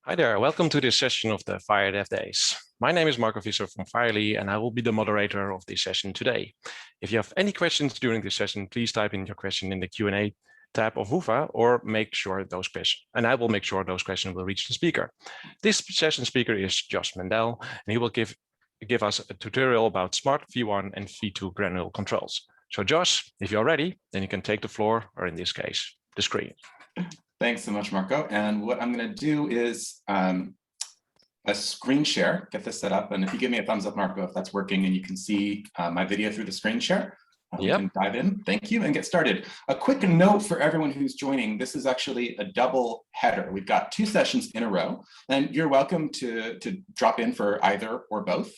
Hi there, welcome to this session of the FHIR DevDays. My name is Marco Visser from FHIR, and I will be the moderator of this session today. If you have any questions during this session, please type in your question in the Q&A tab of Whova, or make sure those questions, and I will make sure those questions will reach the speaker. This session speaker is Josh Mandel, and he will give us a tutorial about Smart V1 and V2 Granular Controls. So Josh, if you're ready, then you can take the floor, or in this case, the screen. Thanks so much, Marco. And what I'm going to do is a screen share, get this set up. And if you give me a thumbs up, Marco, if that's working and you can see my video through the screen share, we can dive in. Thank you, and get started. A quick note for everyone who's joining. This is actually a double header. We've got 2 sessions in a row, and you're welcome to drop in for either or both.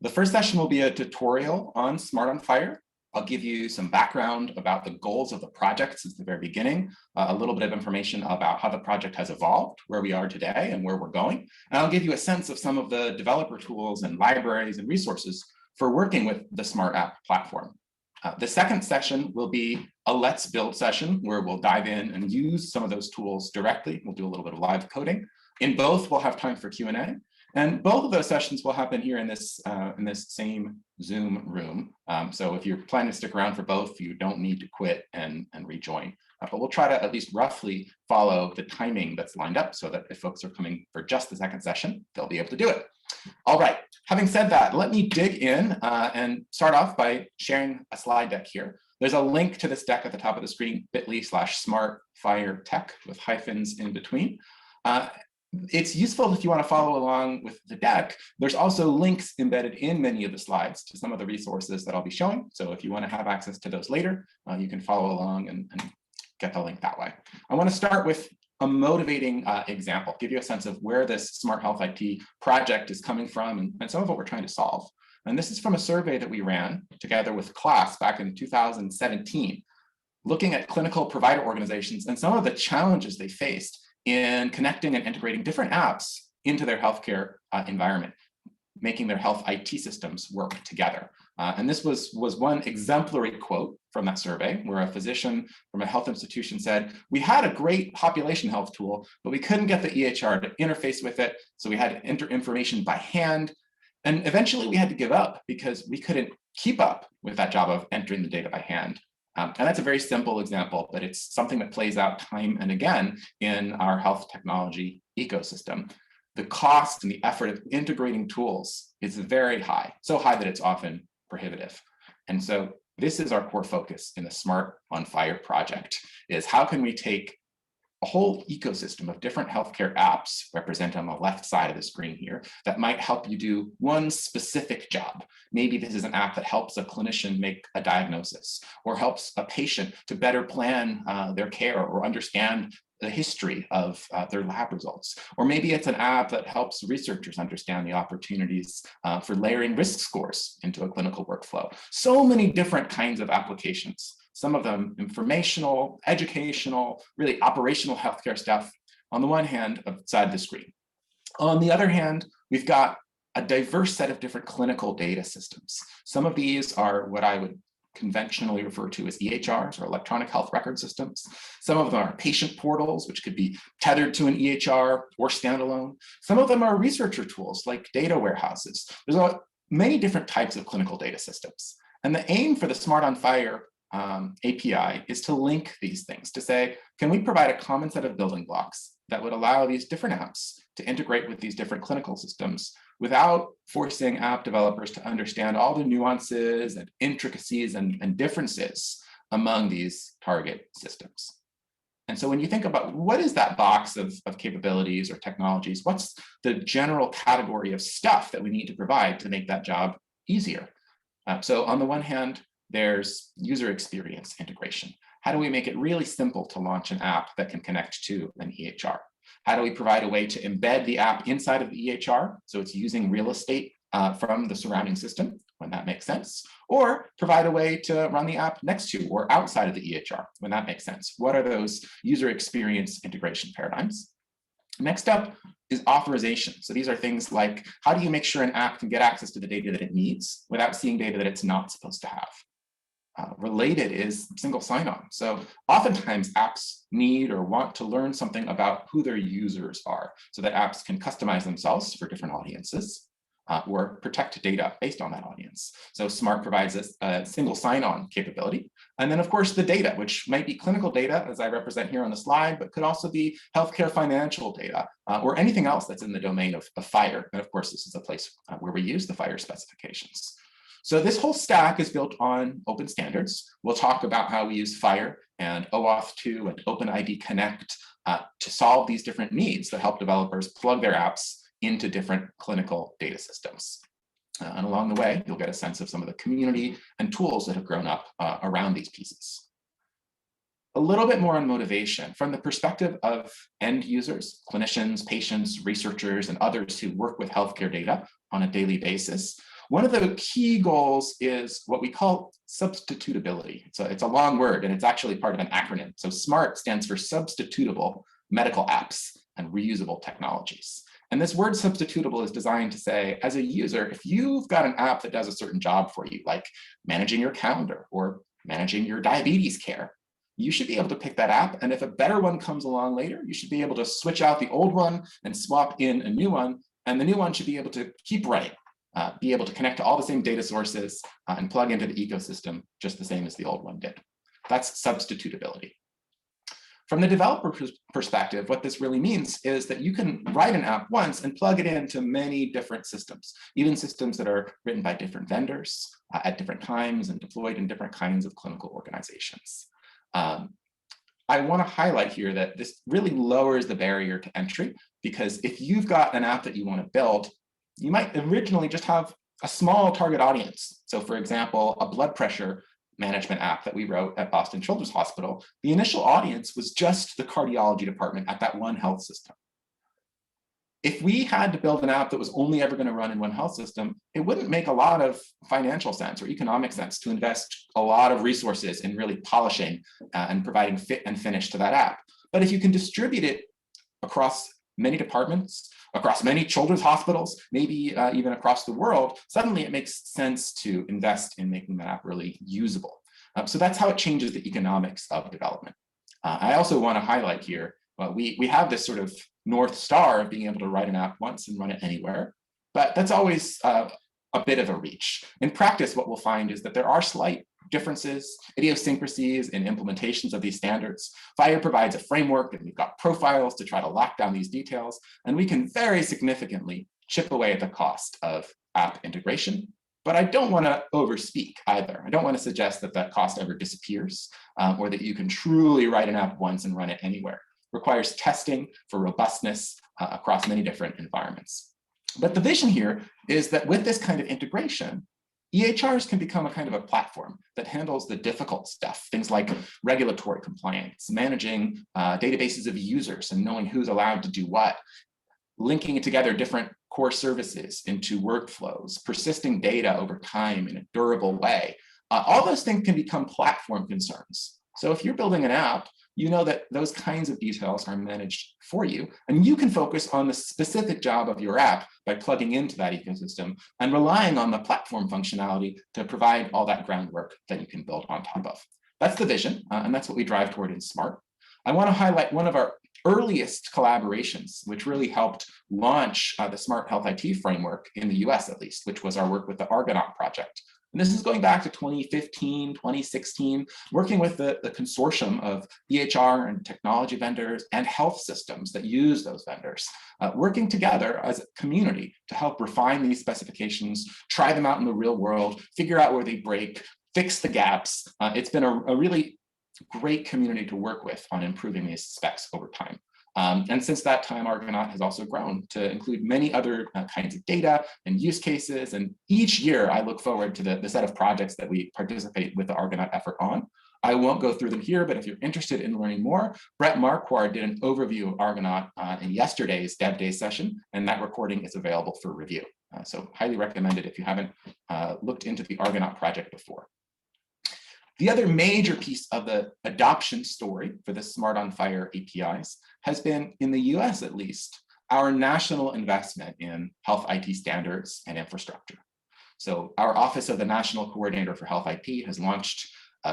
The first session will be a tutorial on Smart on FHIR. I'll give you some background about the goals of the project since the very beginning, a little bit of information about how the project has evolved, where we are today and where we're going. And I'll give you a sense of some of the developer tools and libraries and resources for working with the Smart App Platform. The second session will be a Let's Build session where we'll dive in and use some of those tools directly. We'll do a little bit of live coding. In both, we'll have time for Q&A. And both of those sessions will happen here in this same Zoom room. So if you're planning to stick around for both, you don't need to quit and rejoin. But we'll try to at least roughly follow the timing that's lined up so that if folks are coming for just the second session, they'll be able to do it. All right, having said that, let me dig in and start off by sharing a slide deck here. There's a link to this deck at the top of the screen, bit.ly/smartfhirtech with hyphens in between. It's useful if you want to follow along with the deck. There's also links embedded in many of the slides to some of the resources that I'll be showing. So if you want to have access to those later, you can follow along and get the link that way. I want to start with a motivating example, give you a sense of where this Smart Health IT project is coming from and some of what we're trying to solve. And this is from a survey that we ran together with class back in 2017, looking at clinical provider organizations and some of the challenges they faced in connecting and integrating different apps into their healthcare environment, making their health IT systems work together. And this was one exemplary quote from that survey, where a physician from a health institution said, "We had a great population health tool, but we couldn't get the EHR to interface with it, so we had to enter information by hand. And eventually we had to give up because we couldn't keep up with that job of entering the data by hand." And that's a very simple example, but it's something that plays out time and again in our health technology ecosystem. The cost and the effort of integrating tools is very high, so high that it's often prohibitive. And so this is our core focus in the Smart on FHIR project, is how can we take a whole ecosystem of different healthcare apps represented on the left side of the screen here that might help you do one specific job. Maybe this is an app that helps a clinician make a diagnosis or helps a patient to better plan their care or understand the history of their lab results. Or maybe it's an app that helps researchers understand the opportunities for layering risk scores into a clinical workflow. So many different kinds of applications. Some of them informational, educational, really operational healthcare stuff on the one hand outside the screen. On the other hand, we've got a diverse set of different clinical data systems. Some of these are what I would conventionally refer to as EHRs, or electronic health record systems. Some of them are patient portals, which could be tethered to an EHR or standalone. Some of them are researcher tools like data warehouses. There's many different types of clinical data systems. And the aim for the Smart on FHIR API is to link these things, to say, can we provide a common set of building blocks that would allow these different apps to integrate with these different clinical systems without forcing app developers to understand all the nuances and intricacies and differences among these target systems. And so when you think about what is that box of capabilities or technologies, what's the general category of stuff that we need to provide to make that job easier? So on the one hand, there's user experience integration. How do we make it really simple to launch an app that can connect to an EHR? How do we provide a way to embed the app inside of the EHR so it's using real estate from the surrounding system when that makes sense? Or provide a way to run the app next to or outside of the EHR when that makes sense? What are those user experience integration paradigms? Next up is authorization. So these are things like, how do you make sure an app can get access to the data that it needs without seeing data that it's not supposed to have? related is single sign-on. So oftentimes apps need or want to learn something about who their users are so that apps can customize themselves for different audiences or protect data based on that audience. So Smart provides us a single sign-on capability. And then of course the data, which might be clinical data as I represent here on the slide, but could also be healthcare financial data or anything else that's in the domain of FHIR. And of course, this is a place where we use the FHIR specifications. So this whole stack is built on open standards. We'll talk about how we use FHIR and Oauth 2 and OpenID Connect to solve these different needs that help developers plug their apps into different clinical data systems. And along the way, you'll get a sense of some of the community and tools that have grown up around these pieces. A little bit more on motivation from the perspective of end users, clinicians, patients, researchers, and others who work with healthcare data on a daily basis. One of the key goals is what we call substitutability. So it's a long word, and it's actually part of an acronym. So SMART stands for Substitutable Medical Apps and Reusable Technologies. And this word substitutable is designed to say, as a user, if you've got an app that does a certain job for you, like managing your calendar or managing your diabetes care, you should be able to pick that app. And if a better one comes along later, you should be able to switch out the old one and swap in a new one. And the new one should be able to keep running. Be able to connect to all the same data sources and plug into the ecosystem just the same as the old one did. That's substitutability. From the developer perspective, what this really means is that you can write an app once and plug it into many different systems, even systems that are written by different vendors at different times and deployed in different kinds of clinical organizations. I want to highlight here that this really lowers the barrier to entry, because if you've got an app that you want to build, you might originally just have a small target audience. So for example, a blood pressure management app that we wrote at Boston Children's Hospital, the initial audience was just the cardiology department at that one health system. If we had to build an app that was only ever going to run in one health system, it wouldn't make a lot of financial sense or economic sense to invest a lot of resources in really polishing and providing fit and finish to that app. But if you can distribute it across many departments, across many children's hospitals, maybe even across the world, suddenly it makes sense to invest in making that app really usable. So that's how it changes the economics of development. I also want to highlight here, we have this sort of North Star of being able to write an app once and run it anywhere, but that's always a bit of a reach. In practice, what we'll find is that there are slight differences, idiosyncrasies in implementations of these standards. FHIR provides a framework, and we've got profiles to try to lock down these details, and we can very significantly chip away at the cost of app integration. But I don't want to overspeak either. I don't want to suggest that that cost ever disappears or that you can truly write an app once and run it anywhere. It requires testing for robustness across many different environments. But the vision here is that with this kind of integration, EHRs can become a kind of a platform that handles the difficult stuff, things like regulatory compliance, managing databases of users and knowing who's allowed to do what, linking together different core services into workflows, persisting data over time in a durable way. All those things can become platform concerns. So if you're building an app, you know that those kinds of details are managed for you, and you can focus on the specific job of your app by plugging into that ecosystem and relying on the platform functionality to provide all that groundwork that you can build on top of. That's the vision, and that's what we drive toward in Smart. I want to highlight one of our earliest collaborations, which really helped launch the Smart Health IT framework in the US, at least, which was our work with the Argonaut project. And this is going back to 2015, 2016, working with the consortium of EHR and technology vendors and health systems that use those vendors, working together as a community to help refine these specifications, try them out in the real world, figure out where they break, fix the gaps. It's been a really great community to work with on improving these specs over time. And since that time, Argonaut has also grown to include many other kinds of data and use cases. And each year, I look forward to the set of projects that we participate with the Argonaut effort on. I won't go through them here, but if you're interested in learning more, Brett Marquardt did an overview of Argonaut in yesterday's DevDays session, and that recording is available for review. So highly recommended if you haven't looked into the Argonaut project before. The other major piece of the adoption story for the Smart on FHIR APIs has been, in the US at least, our national investment in health IT standards and infrastructure. So our Office of the National Coordinator for Health IT has launched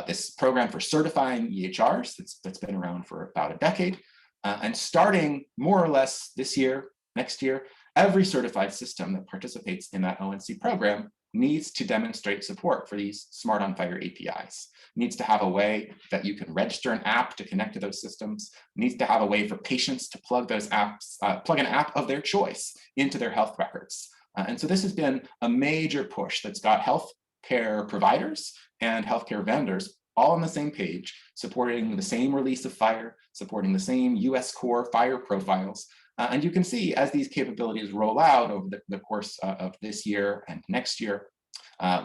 this program for certifying EHRs that's been around for about a decade. And starting more or less this year, next year, every certified system that participates in that ONC program needs to demonstrate support for these Smart on FHIR APIs. Needs to have a way that you can register an app to connect to those systems. Needs to have a way for patients to plug those apps, plug an app of their choice into their health records. And so this has been a major push that's got healthcare providers and healthcare vendors all on the same page, supporting the same release of FHIR, supporting the same US core FHIR profiles. And you can see as these capabilities roll out over the course of this year and next year,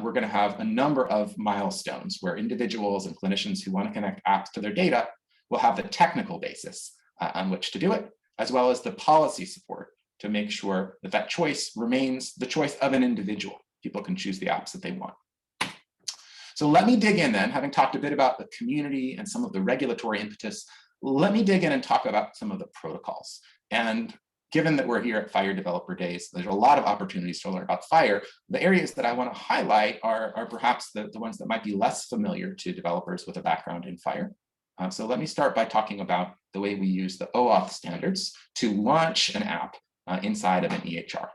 we're going to have a number of milestones where individuals and clinicians who want to connect apps to their data will have the technical basis on which to do it, as well as the policy support to make sure that that choice remains the choice of an individual. People can choose the apps that they want. So let me dig in then, having talked a bit about the community and some of the regulatory impetus, let me dig in and talk about some of the protocols. And given that we're here at FHIR Developer Days, there's a lot of opportunities to learn about FHIR. The areas that I want to highlight are perhaps the ones that might be less familiar to developers with a background in FHIR. So let me start by talking about the way we use the Oauth standards to launch an app inside of an EHR.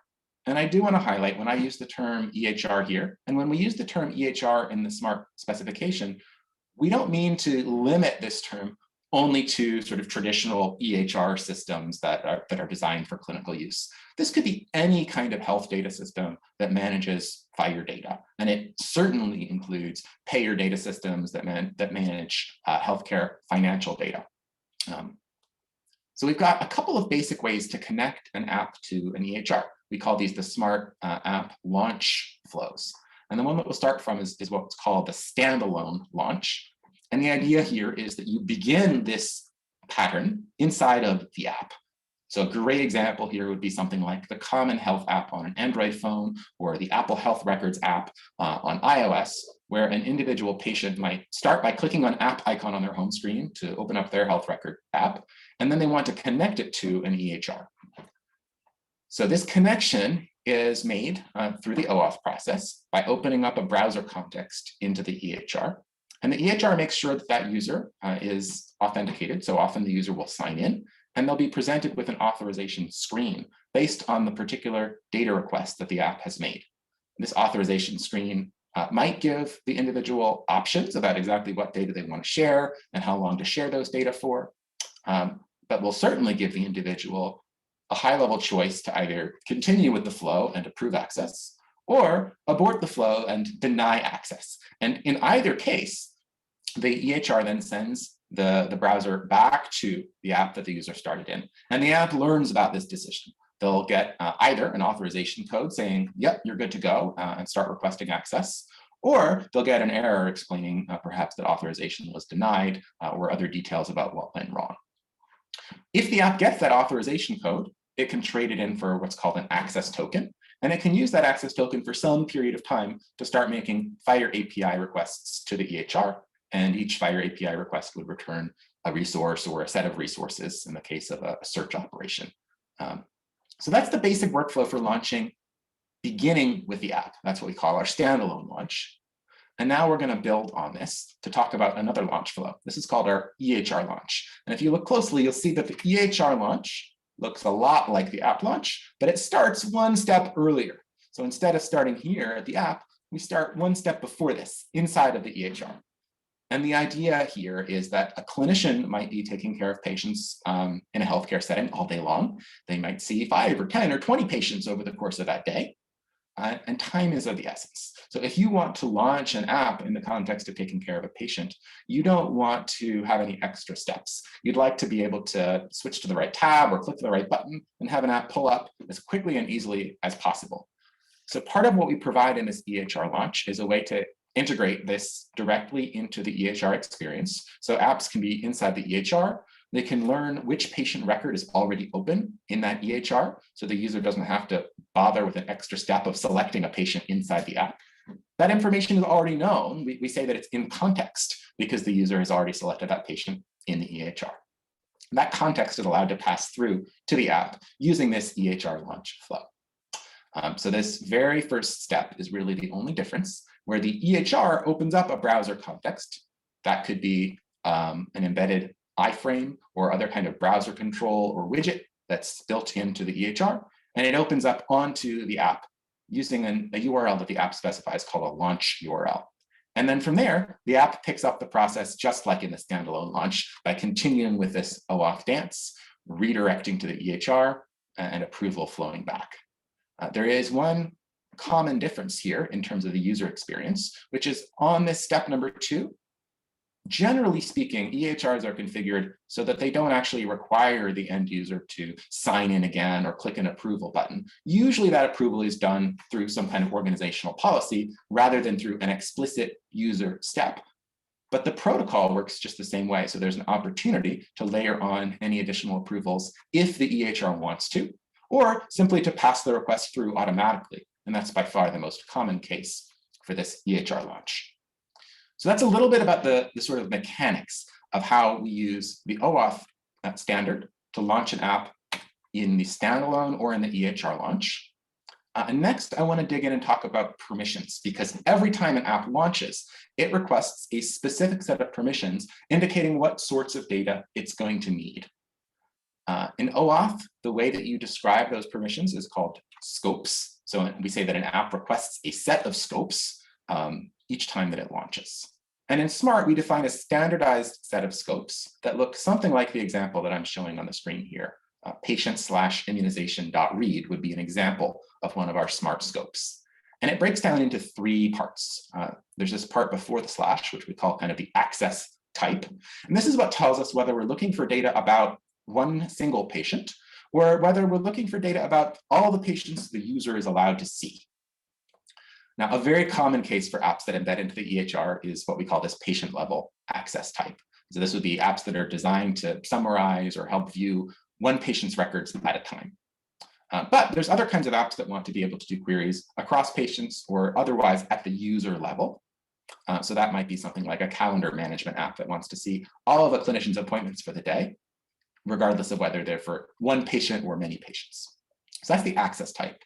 And I do want to highlight when I use the term EHR here, and when we use the term EHR in the SMART specification, we don't mean to limit this term only to sort of traditional EHR systems that are designed for clinical use. This could be any kind of health data system that manages FHIR data. And it certainly includes payer data systems that manage healthcare financial data. So we've got a couple of basic ways to connect an app to an EHR. We call these the Smart App Launch flows. And the one that we'll start from is what's called the Standalone launch. And the idea here is that you begin this pattern inside of the app. So a great example here would be something like the Common Health app on an Android phone or the Apple Health Records app on iOS, where an individual patient might start by clicking on app icon on their home screen to open up their health record app, and then they want to connect it to an EHR. So this connection is made through the Oauth process by opening up a browser context into the EHR. And the EHR makes sure that that user is authenticated. So often the user will sign in and they'll be presented with an authorization screen based on the particular data request that the app has made. This authorization screen might give the individual options about exactly what data they want to share and how long to share those data for, but will certainly give the individual a high-level choice to either continue with the flow and approve access, or abort the flow and deny access. And in either case, the EHR then sends the browser back to the app that the user started in. And the app learns about this decision. They'll get either an authorization code saying, yep, you're good to go, and start requesting access, or they'll get an error explaining perhaps that authorization was denied or other details about what went wrong. If the app gets that authorization code, it can trade it in for what's called an access token. And it can use that access token for some period of time to start making FHIR API requests to the EHR. And each FHIR API request would return a resource or a set of resources in the case of a search operation. So that's the basic workflow for launching, beginning with the app. That's what we call our standalone launch. And now we're going to build on this to talk about another launch flow. This is called our EHR launch. And if you look closely, you'll see that the EHR launch looks a lot like the app launch, but it starts one step earlier. So instead of starting here at the app, we start one step before this, inside of the EHR. And the idea here is that a clinician might be taking care of patients in a healthcare setting all day long. They might see 5 or 10 or 20 patients over the course of that day. And time is of the essence. So if you want to launch an app in the context of taking care of a patient, you don't want to have any extra steps. You'd like to be able to switch to the right tab or click the right button and have an app pull up as quickly and easily as possible. So part of what we provide in this EHR launch is a way to integrate this directly into the EHR experience. So apps can be inside the EHR. They can learn which patient record is already open in that EHR, so the user doesn't have to bother with an extra step of selecting a patient inside the app. That information is already known. We say that it's in context because the user has already selected that patient in the EHR. That context is allowed to pass through to the app using this EHR launch flow. So this very first step is really the only difference, where the EHR opens up a browser context That could be an embedded iframe or other kind of browser control or widget that's built into the EHR, and it opens up onto the app using a URL that the app specifies called a launch URL. And then from there, the app picks up the process just like in the standalone launch by continuing with this Oauth dance, redirecting to the EHR and approval flowing back. There is one common difference here in terms of the user experience, which is on this step number 2. Generally speaking, EHRs are configured so that they don't actually require the end user to sign in again or click an approval button. Usually that approval is done through some kind of organizational policy rather than through an explicit user step. But the protocol works just the same way. So there's an opportunity to layer on any additional approvals if the EHR wants to, or simply to pass the request through automatically. And that's by far the most common case for this EHR launch. So that's a little bit about the sort of mechanics of how we use the Oauth standard to launch an app in the standalone or in the EHR launch. And next, I want to dig in and talk about permissions, because every time an app launches, it requests a specific set of permissions indicating what sorts of data it's going to need. In Oauth, the way that you describe those permissions is called scopes. So we say that an app requests a set of scopes each time that it launches. And in Smart, we define a standardized set of scopes that look something like the example that I'm showing on the screen here. Patient/immunization.read would be an example of one of our Smart scopes. And it breaks down into 3 parts. There's this part before the slash, which we call kind of the access type. And this is what tells us whether we're looking for data about one single patient or whether we're looking for data about all the patients the user is allowed to see. Now, a very common case for apps that embed into the EHR is what we call this patient level access type. So this would be apps that are designed to summarize or help view one patient's records at a time. But there's other kinds of apps that want to be able to do queries across patients or otherwise at the user level. So that might be something like a calendar management app that wants to see all of a clinician's appointments for the day, regardless of whether they're for one patient or many patients. So that's the access type.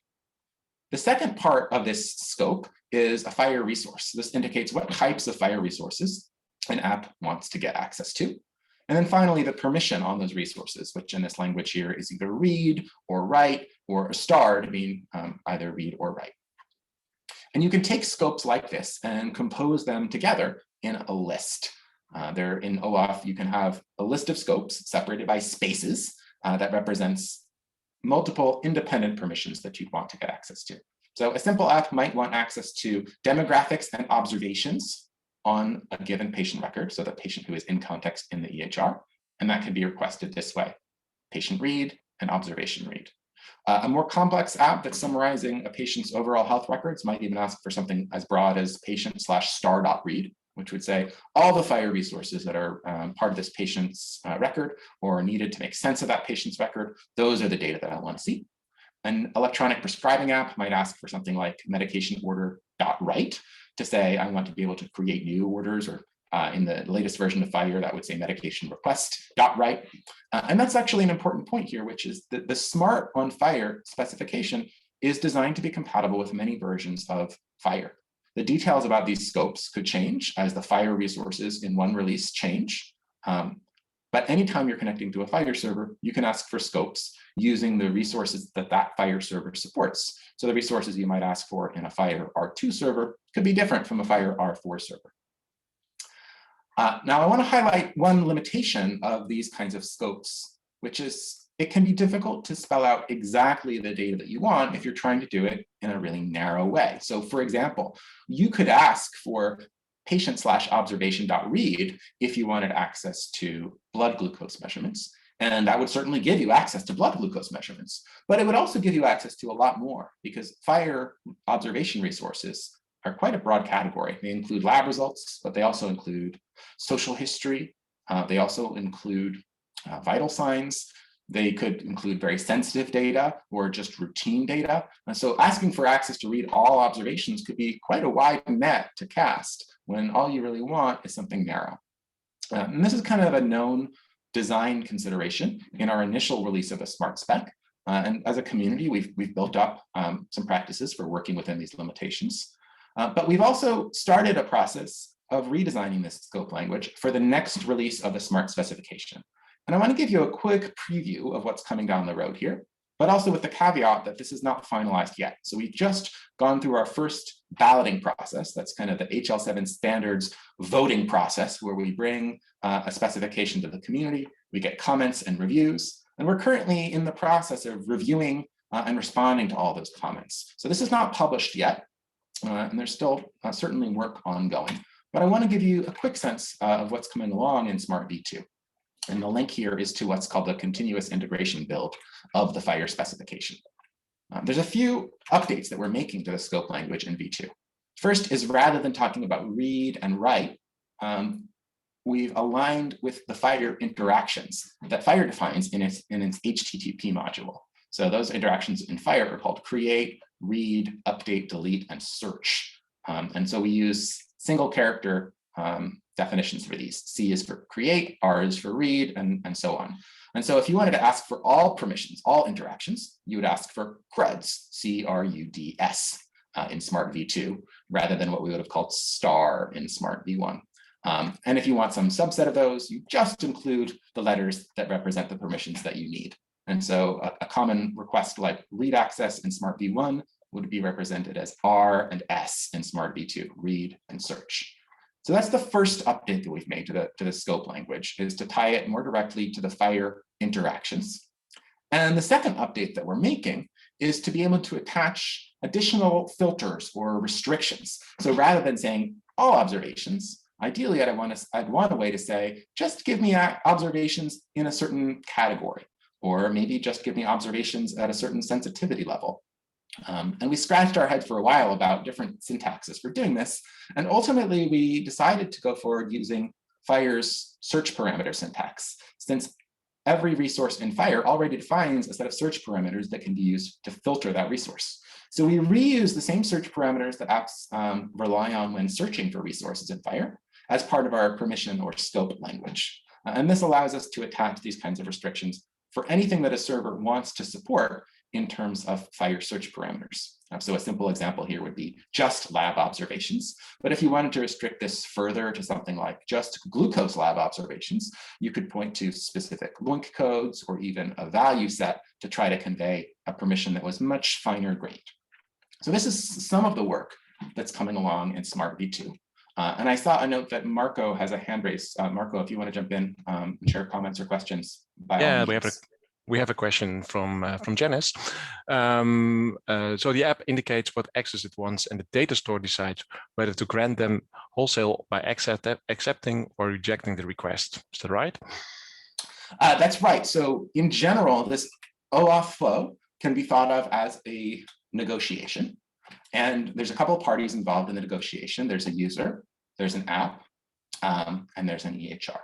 The second part of this scope is a FHIR resource. This indicates what types of FHIR resources an app wants to get access to. And then finally, the permission on those resources, which in this language here is either read or write, or a star to mean either read or write. And you can take scopes like this and compose them together in a list. There in Oauth, you can have a list of scopes separated by spaces that represents multiple independent permissions that you'd want to get access to. So a simple app might want access to demographics and observations on a given patient record, so the patient who is in context in the EHR, and that can be requested this way: patient read and observation read. A more complex app that's summarizing a patient's overall health records might even ask for something as broad as patient/star.read, which would say all the FHIR resources that are part of this patient's record or needed to make sense of that patient's record, those are the data that I want to see. An electronic prescribing app might ask for something like medication order.write to say, I want to be able to create new orders, or in the latest version of FHIR, that would say medication request.write. And that's actually an important point here, which is that the Smart on FHIR specification is designed to be compatible with many versions of FHIR. The details about these scopes could change as the FHIR resources in one release change. But anytime you're connecting to a FHIR server, you can ask for scopes using the resources that that FHIR server supports. So the resources you might ask for in a FHIR R2 server could be different from a FHIR R4 server. Now, I want to highlight one limitation of these kinds of scopes, which is it can be difficult to spell out exactly the data that you want if you're trying to do it in a really narrow way. So for example, you could ask for patient/observation.read if you wanted access to blood glucose measurements. And that would certainly give you access to blood glucose measurements, but it would also give you access to a lot more, because FHIR observation resources are quite a broad category. They include lab results, but they also include social history. They also include vital signs. They could include very sensitive data or just routine data. And so asking for access to read all observations could be quite a wide net to cast when all you really want is something narrow. And this is kind of a known design consideration in our initial release of a Smart spec. And as a community, we've built up some practices for working within these limitations. But we've also started a process of redesigning this scope language for the next release of the Smart specification. And I want to give you a quick preview of what's coming down the road here, but also with the caveat that this is not finalized yet. So we've just gone through our first balloting process. That's kind of the HL7 standards voting process, where we bring a specification to the community, we get comments and reviews, and we're currently in the process of reviewing and responding to all those comments. So this is not published yet, and there's still certainly work ongoing, but I want to give you a quick sense of what's coming along in Smart v2. And the link here is to what's called the continuous integration build of the FHIR specification. There's a few updates that we're making to the scope language in v2. First is, rather than talking about read and write, we've aligned with the FHIR interactions that FHIR defines in its HTTP module. So those interactions in FHIR are called create, read, update, delete, and search. And so we use single character definitions for these. C is for create, R is for read, and so on. And so if you wanted to ask for all permissions, all interactions, you would ask for CRUDS, C-R-U-D-S in Smart v2, rather than what we would have called star in Smart v1. And if you want some subset of those, you just include the letters that represent the permissions that you need. And so a common request like read access in Smart v1 would be represented as R and S in Smart v2, read and search. So that's the first update that we've made to the scope language, is to tie it more directly to the FHIR interactions. And the second update that we're making is to be able to attach additional filters or restrictions. So rather than saying all observations, ideally I'd want a way to say, just give me observations in a certain category, or maybe just give me observations at a certain sensitivity level. And we scratched our head for a while about different syntaxes for doing this. And ultimately, we decided to go forward using FHIR's search parameter syntax, since every resource in FHIR already defines a set of search parameters that can be used to filter that resource. So we reuse the same search parameters that apps rely on when searching for resources in FHIR as part of our permission or scope language. And this allows us to attach these kinds of restrictions for anything that a server wants to support in terms of FHIR search parameters. So a simple example here would be just lab observations. But if you wanted to restrict this further to something like just glucose lab observations, you could point to specific LUNC codes or even a value set to try to convey a permission that was much finer grained. So this is some of the work that's coming along in Smart v2. And I saw a note that Marco has a hand raised. Marco, if you want to jump in and share comments or questions, by all means. We have a question from Janice. So the app indicates what access it wants, and the data store decides whether to grant them wholesale by accepting or rejecting the request. Is that right? That's right. So in general, this Oauth flow can be thought of as a negotiation. And there's a couple of parties involved in the negotiation. There's a user, there's an app, and there's an EHR.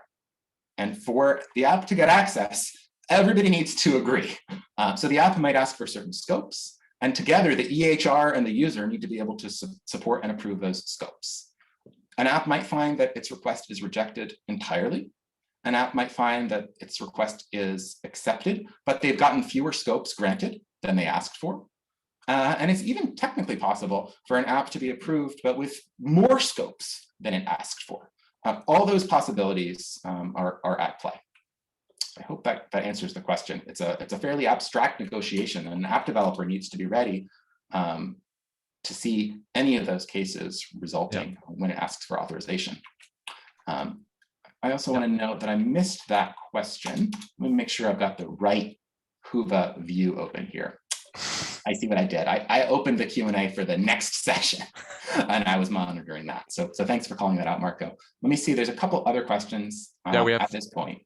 And for the app to get access, everybody needs to agree. So the app might ask for certain scopes, and together the EHR and the user need to be able to support and approve those scopes. An app might find that its request is rejected entirely. An app might find that its request is accepted, but they've gotten fewer scopes granted than they asked for. And it's even technically possible for an app to be approved, but with more scopes than it asked for. All those possibilities are at play. I hope that answers the question. It's a fairly abstract negotiation, and an app developer needs to be ready to see any of those cases resulting when it asks for authorization. I also want to note that I missed that question. Let me make sure I've got the right Whova view open here. I see what I did. I opened the Q&A for the next session, and I was monitoring that. So thanks for calling that out, Marco. Let me see. There's a couple other questions at this point.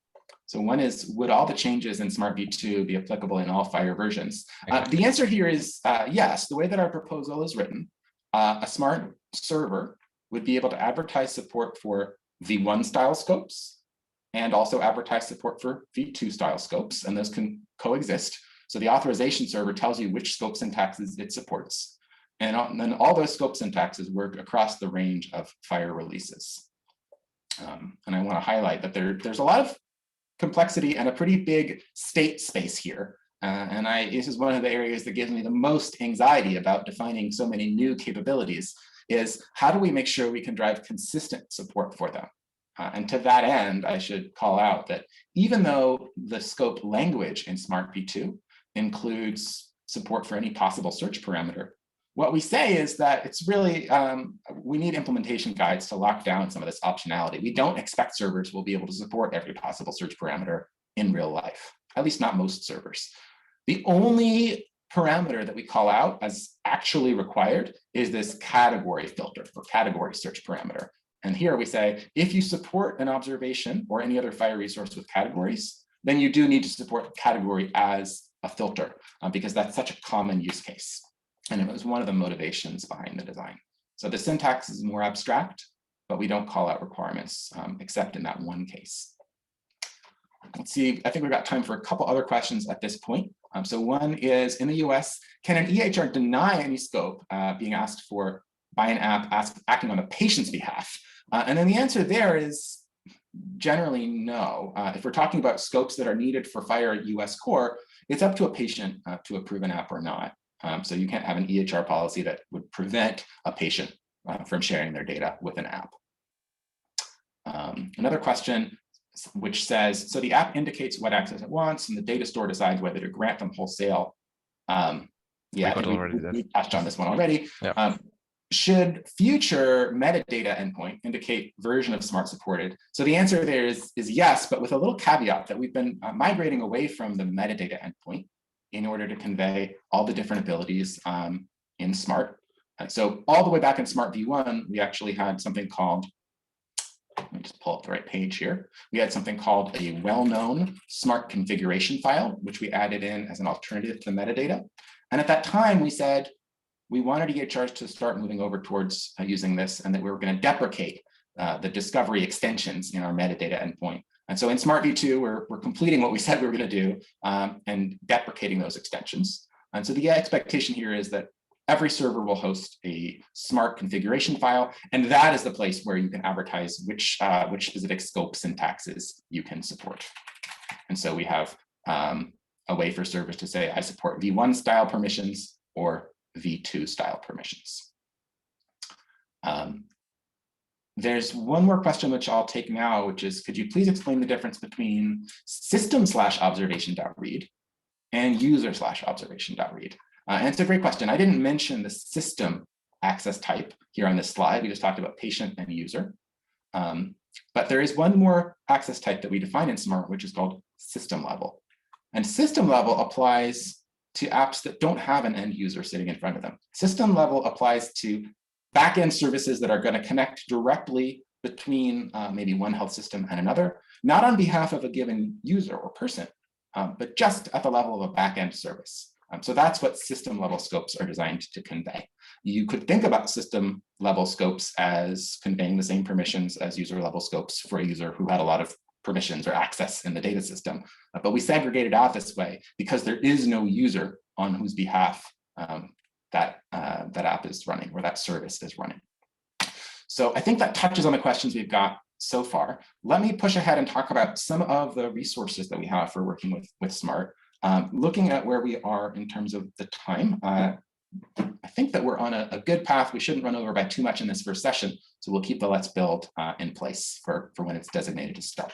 So one is, would all the changes in Smart v2 be applicable in all FHIR versions? The answer here is yes. The way that our proposal is written, a Smart server would be able to advertise support for v1 style scopes and also advertise support for v2 style scopes, and those can coexist. So the authorization server tells you which scope syntaxes it supports. And then all those scope syntaxes work across the range of FHIR releases. And I want to highlight that there's a lot of complexity and a pretty big state space here. And this is one of the areas that gives me the most anxiety about defining so many new capabilities, is how do we make sure we can drive consistent support for them? And to that end, I should call out that even though the scope language in Smart v2 includes support for any possible search parameter, what we say is that it's really, we need implementation guides to lock down some of this optionality. We don't expect servers will be able to support every possible search parameter in real life, at least not most servers. The only parameter that we call out as actually required is this category filter or category search parameter. And here we say, if you support an observation or any other FHIR resource with categories, then you do need to support category as a filter because that's such a common use case. And it was one of the motivations behind the design. So the syntax is more abstract, but we don't call out requirements except in that one case. Let's see, I think we've got time for a couple other questions at this point. So one is, in the US, can an EHR deny any scope being asked for by an app acting on a patient's behalf? And then the answer there is generally no. If we're talking about scopes that are needed for FHIR US core, it's up to a patient to approve an app or not. So you can't have an EHR policy that would prevent a patient from sharing their data with an app. Another question which says, so the app indicates what access it wants and the data store decides whether to grant them wholesale. Yeah, we touched on this one already. Yeah. Should future metadata endpoint indicate version of Smart supported? So the answer there is yes, but with a little caveat that we've been migrating away from the metadata endpoint in order to convey all the different abilities in Smart. So all the way back in Smart v1, we actually had something called, let me just pull up the right page here. We had something called a well-known Smart configuration file, which we added in as an alternative to the metadata. And at that time, we said, we wanted EHRs to start moving over towards using this and that we were going to deprecate the discovery extensions in our metadata endpoint. And so in Smart v2, we're completing what we said we were going to do and deprecating those extensions. And so the expectation here is that every server will host a Smart configuration file, and that is the place where you can advertise which specific scope syntaxes you can support. And so we have a way for servers to say, I support v1 style permissions or v2 style permissions. There's one more question which I'll take now, which is, could you please explain the difference between system/observation.read and user/observation.read? And it's a great question. I didn't mention the system access type here on this slide. We just talked about patient and user. But there is one more access type that we define in Smart, which is called system level. And system level applies to apps that don't have an end user sitting in front of them. System level applies to backend services that are going to connect directly between maybe one health system and another, not on behalf of a given user or person, but just at the level of a backend service. So that's what system level scopes are designed to convey. You could think about system level scopes as conveying the same permissions as user level scopes for a user who had a lot of permissions or access in the data system. But we segregate it out this way because there is no user on whose behalf that app is running or that service is running. So I think that touches on the questions we've got so far. Let me push ahead and talk about some of the resources that we have for working with Smart. Looking at where we are in terms of the time, I think that we're on a good path. We shouldn't run over by too much in this first session, so we'll keep the Let's Build in place for when it's designated to start.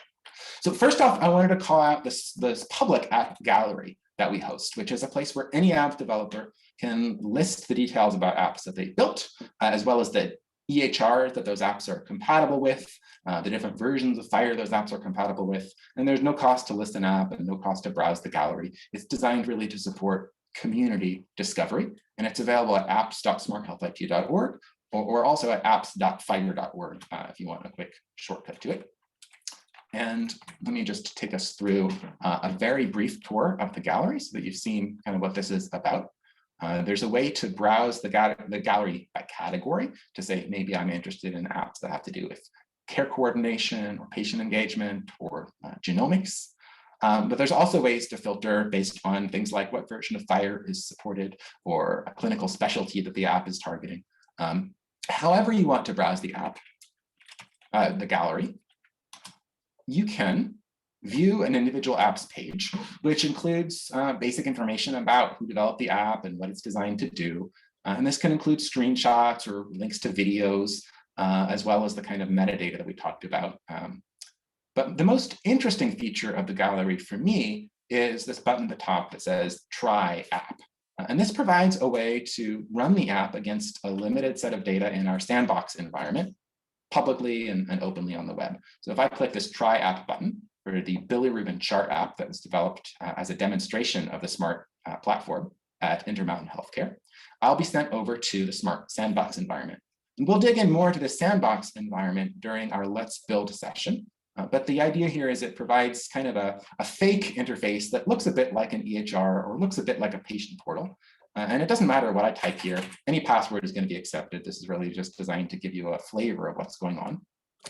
So first off, I wanted to call out this public app gallery that we host, which is a place where any app developer can list the details about apps that they built, as well as the EHR that those apps are compatible with, the different versions of FHIR those apps are compatible with, and there's no cost to list an app and no cost to browse the gallery. It's designed really to support community discovery, and it's available at apps.smarthealthit.org or also at apps.phir.org if you want a quick shortcut to it. And let me just take us through a very brief tour of the gallery so that you've seen kind of what this is about. There's a way to browse the gallery by category to say, maybe I'm interested in apps that have to do with care coordination or patient engagement or genomics. But there's also ways to filter based on things like what version of FHIR is supported or a clinical specialty that the app is targeting. However you want to browse the app, the gallery, you can view an individual app's page, which includes basic information about who developed the app and what it's designed to do. And this can include screenshots or links to videos, as well as the kind of metadata that we talked about. But the most interesting feature of the gallery for me is this button at the top that says Try App. And this provides a way to run the app against a limited set of data in our Sandbox environment, publicly and openly on the web. So if I click this Try App button for the bilirubin chart app that was developed as a demonstration of the Smart platform at Intermountain Healthcare, I'll be sent over to the Smart Sandbox environment. And we'll dig in more to the Sandbox environment during our Let's Build session. But the idea here is it provides kind of a fake interface that looks a bit like an EHR or looks a bit like a patient portal. And it doesn't matter what I type here. Any password is going to be accepted. This is really just designed to give you a flavor of what's going on.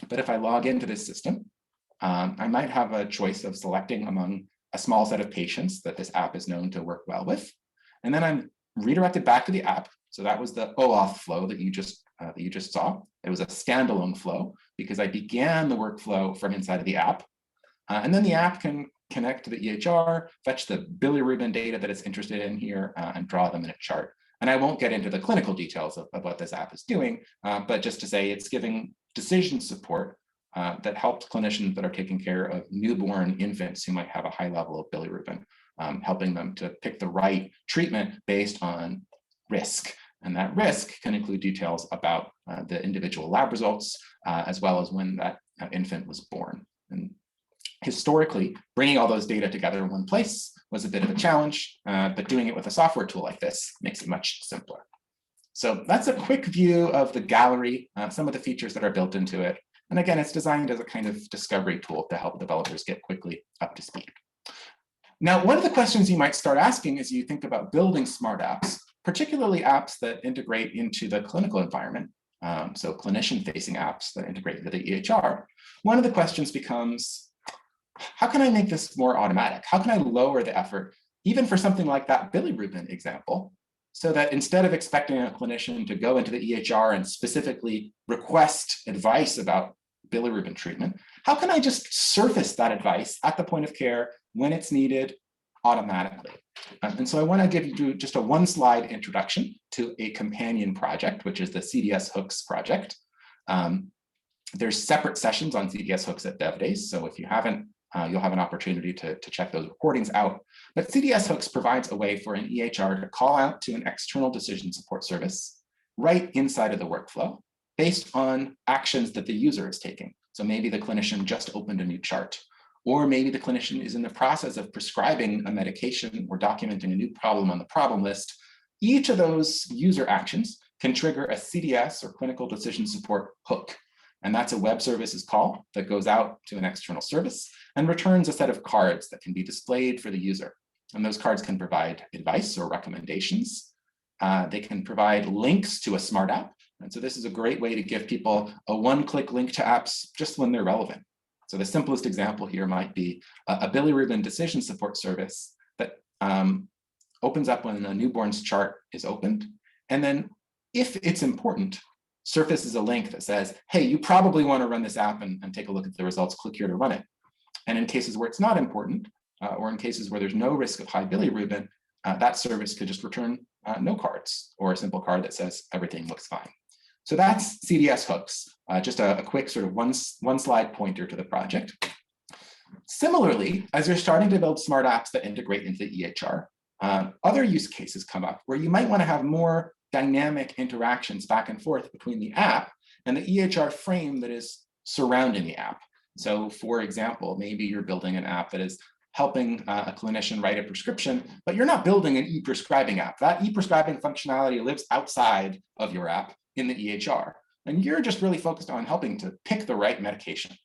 But if I log into this system, I might have a choice of selecting among a small set of patients that this app is known to work well with. And then I'm redirected back to the app. So that was the Oauth flow that you just saw. It was a standalone flow because I began the workflow from inside of the app. And then the app can connect to the EHR, fetch the bilirubin data that it's interested in here, and draw them in a chart. And I won't get into the clinical details of what this app is doing, but just to say it's giving decision support that helps clinicians that are taking care of newborn infants who might have a high level of bilirubin, helping them to pick the right treatment based on risk. And that risk can include details about the individual lab results, as well as when that infant was born. And historically, bringing all those data together in one place was a bit of a challenge, but doing it with a software tool like this makes it much simpler. So that's a quick view of the gallery, some of the features that are built into it. And again, it's designed as a kind of discovery tool to help developers get quickly up to speed. Now, one of the questions you might start asking as you think about building smart apps, particularly apps that integrate into the clinical environment, so clinician-facing apps that integrate into the EHR, one of the questions becomes, how can I make this more automatic? How can I lower the effort, even for something like that bilirubin example, so that instead of expecting a clinician to go into the EHR and specifically request advice about bilirubin treatment, how can I just surface that advice at the point of care when it's needed automatically? And so I want to give you just a one-slide introduction to a companion project, which is the CDS Hooks project. There's separate sessions on CDS Hooks at DevDays, so if you haven't, you'll have an opportunity to check those recordings out. But CDS Hooks provides a way for an EHR to call out to an external decision support service right inside of the workflow based on actions that the user is taking. So maybe the clinician just opened a new chart, or maybe the clinician is in the process of prescribing a medication or documenting a new problem on the problem list. Each of those user actions can trigger a CDS or clinical decision support hook. And that's a web services call that goes out to an external service and returns a set of cards that can be displayed for the user. And those cards can provide advice or recommendations. They can provide links to a smart app. And so this is a great way to give people a one-click link to apps just when they're relevant. So the simplest example here might be a bilirubin decision support service that opens up when a newborn's chart is opened. And then if it's important, surfaces a link that says, hey, you probably want to run this app and take a look at the results, click here to run it. And in cases where it's not important, or in cases where there's no risk of high bilirubin, that service could just return no cards or a simple card that says everything looks fine. So that's CDS Hooks, just a quick sort of one slide pointer to the project. Similarly, as you're starting to build smart apps that integrate into the EHR, other use cases come up where you might want to have more dynamic interactions back and forth between the app and the EHR frame that is surrounding the app. So for example, maybe you're building an app that is helping a clinician write a prescription, but you're not building an e-prescribing app. That e-prescribing functionality lives outside of your app in the EHR. And you're just really focused on helping to pick the right medication.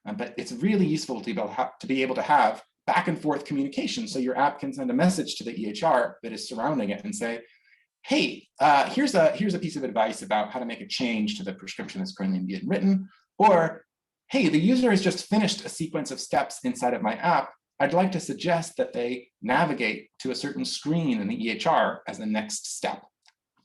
But it's really useful to be able to have back and forth communication so your app can send a message to the EHR that is surrounding it and say, hey, here's a piece of advice about how to make a change to the prescription that's currently being written. Or, hey, the user has just finished a sequence of steps inside of my app. I'd like to suggest that they navigate to a certain screen in the EHR as the next step.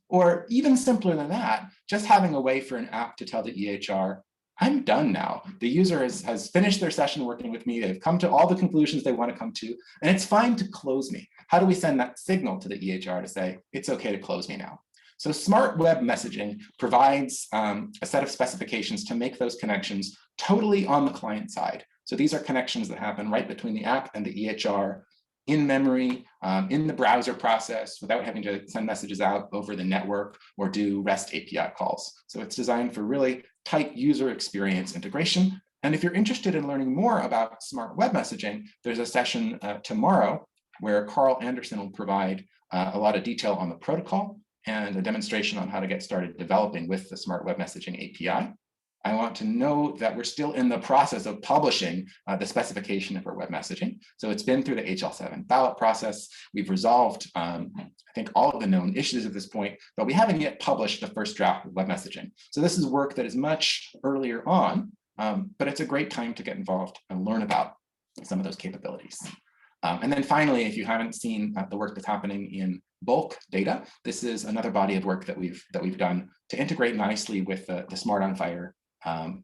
Or even simpler than that, just having a way for an app to tell the EHR, I'm done now. The user has finished their session working with me. They've come to all the conclusions they want to come to, and it's fine to close me. How do we send that signal to the EHR to say, it's okay to close me now? So Smart Web Messaging provides a set of specifications to make those connections totally on the client side. So these are connections that happen right between the app and the EHR, in memory, in the browser process, without having to send messages out over the network or do REST API calls. So it's designed for really tight user experience integration. And if you're interested in learning more about Smart Web Messaging, there's a session tomorrow where Carl Anderson will provide a lot of detail on the protocol and a demonstration on how to get started developing with the Smart Web Messaging API. I want to note that we're still in the process of publishing the specification for web messaging. So it's been through the HL7 ballot process. We've resolved, I think, all of the known issues at this point, but we haven't yet published the first draft of web messaging. So this is work that is much earlier on, but it's a great time to get involved and learn about some of those capabilities. And then finally, if you haven't seen the work that's happening in bulk data, this is another body of work that we've done to integrate nicely with the Smart on FHIR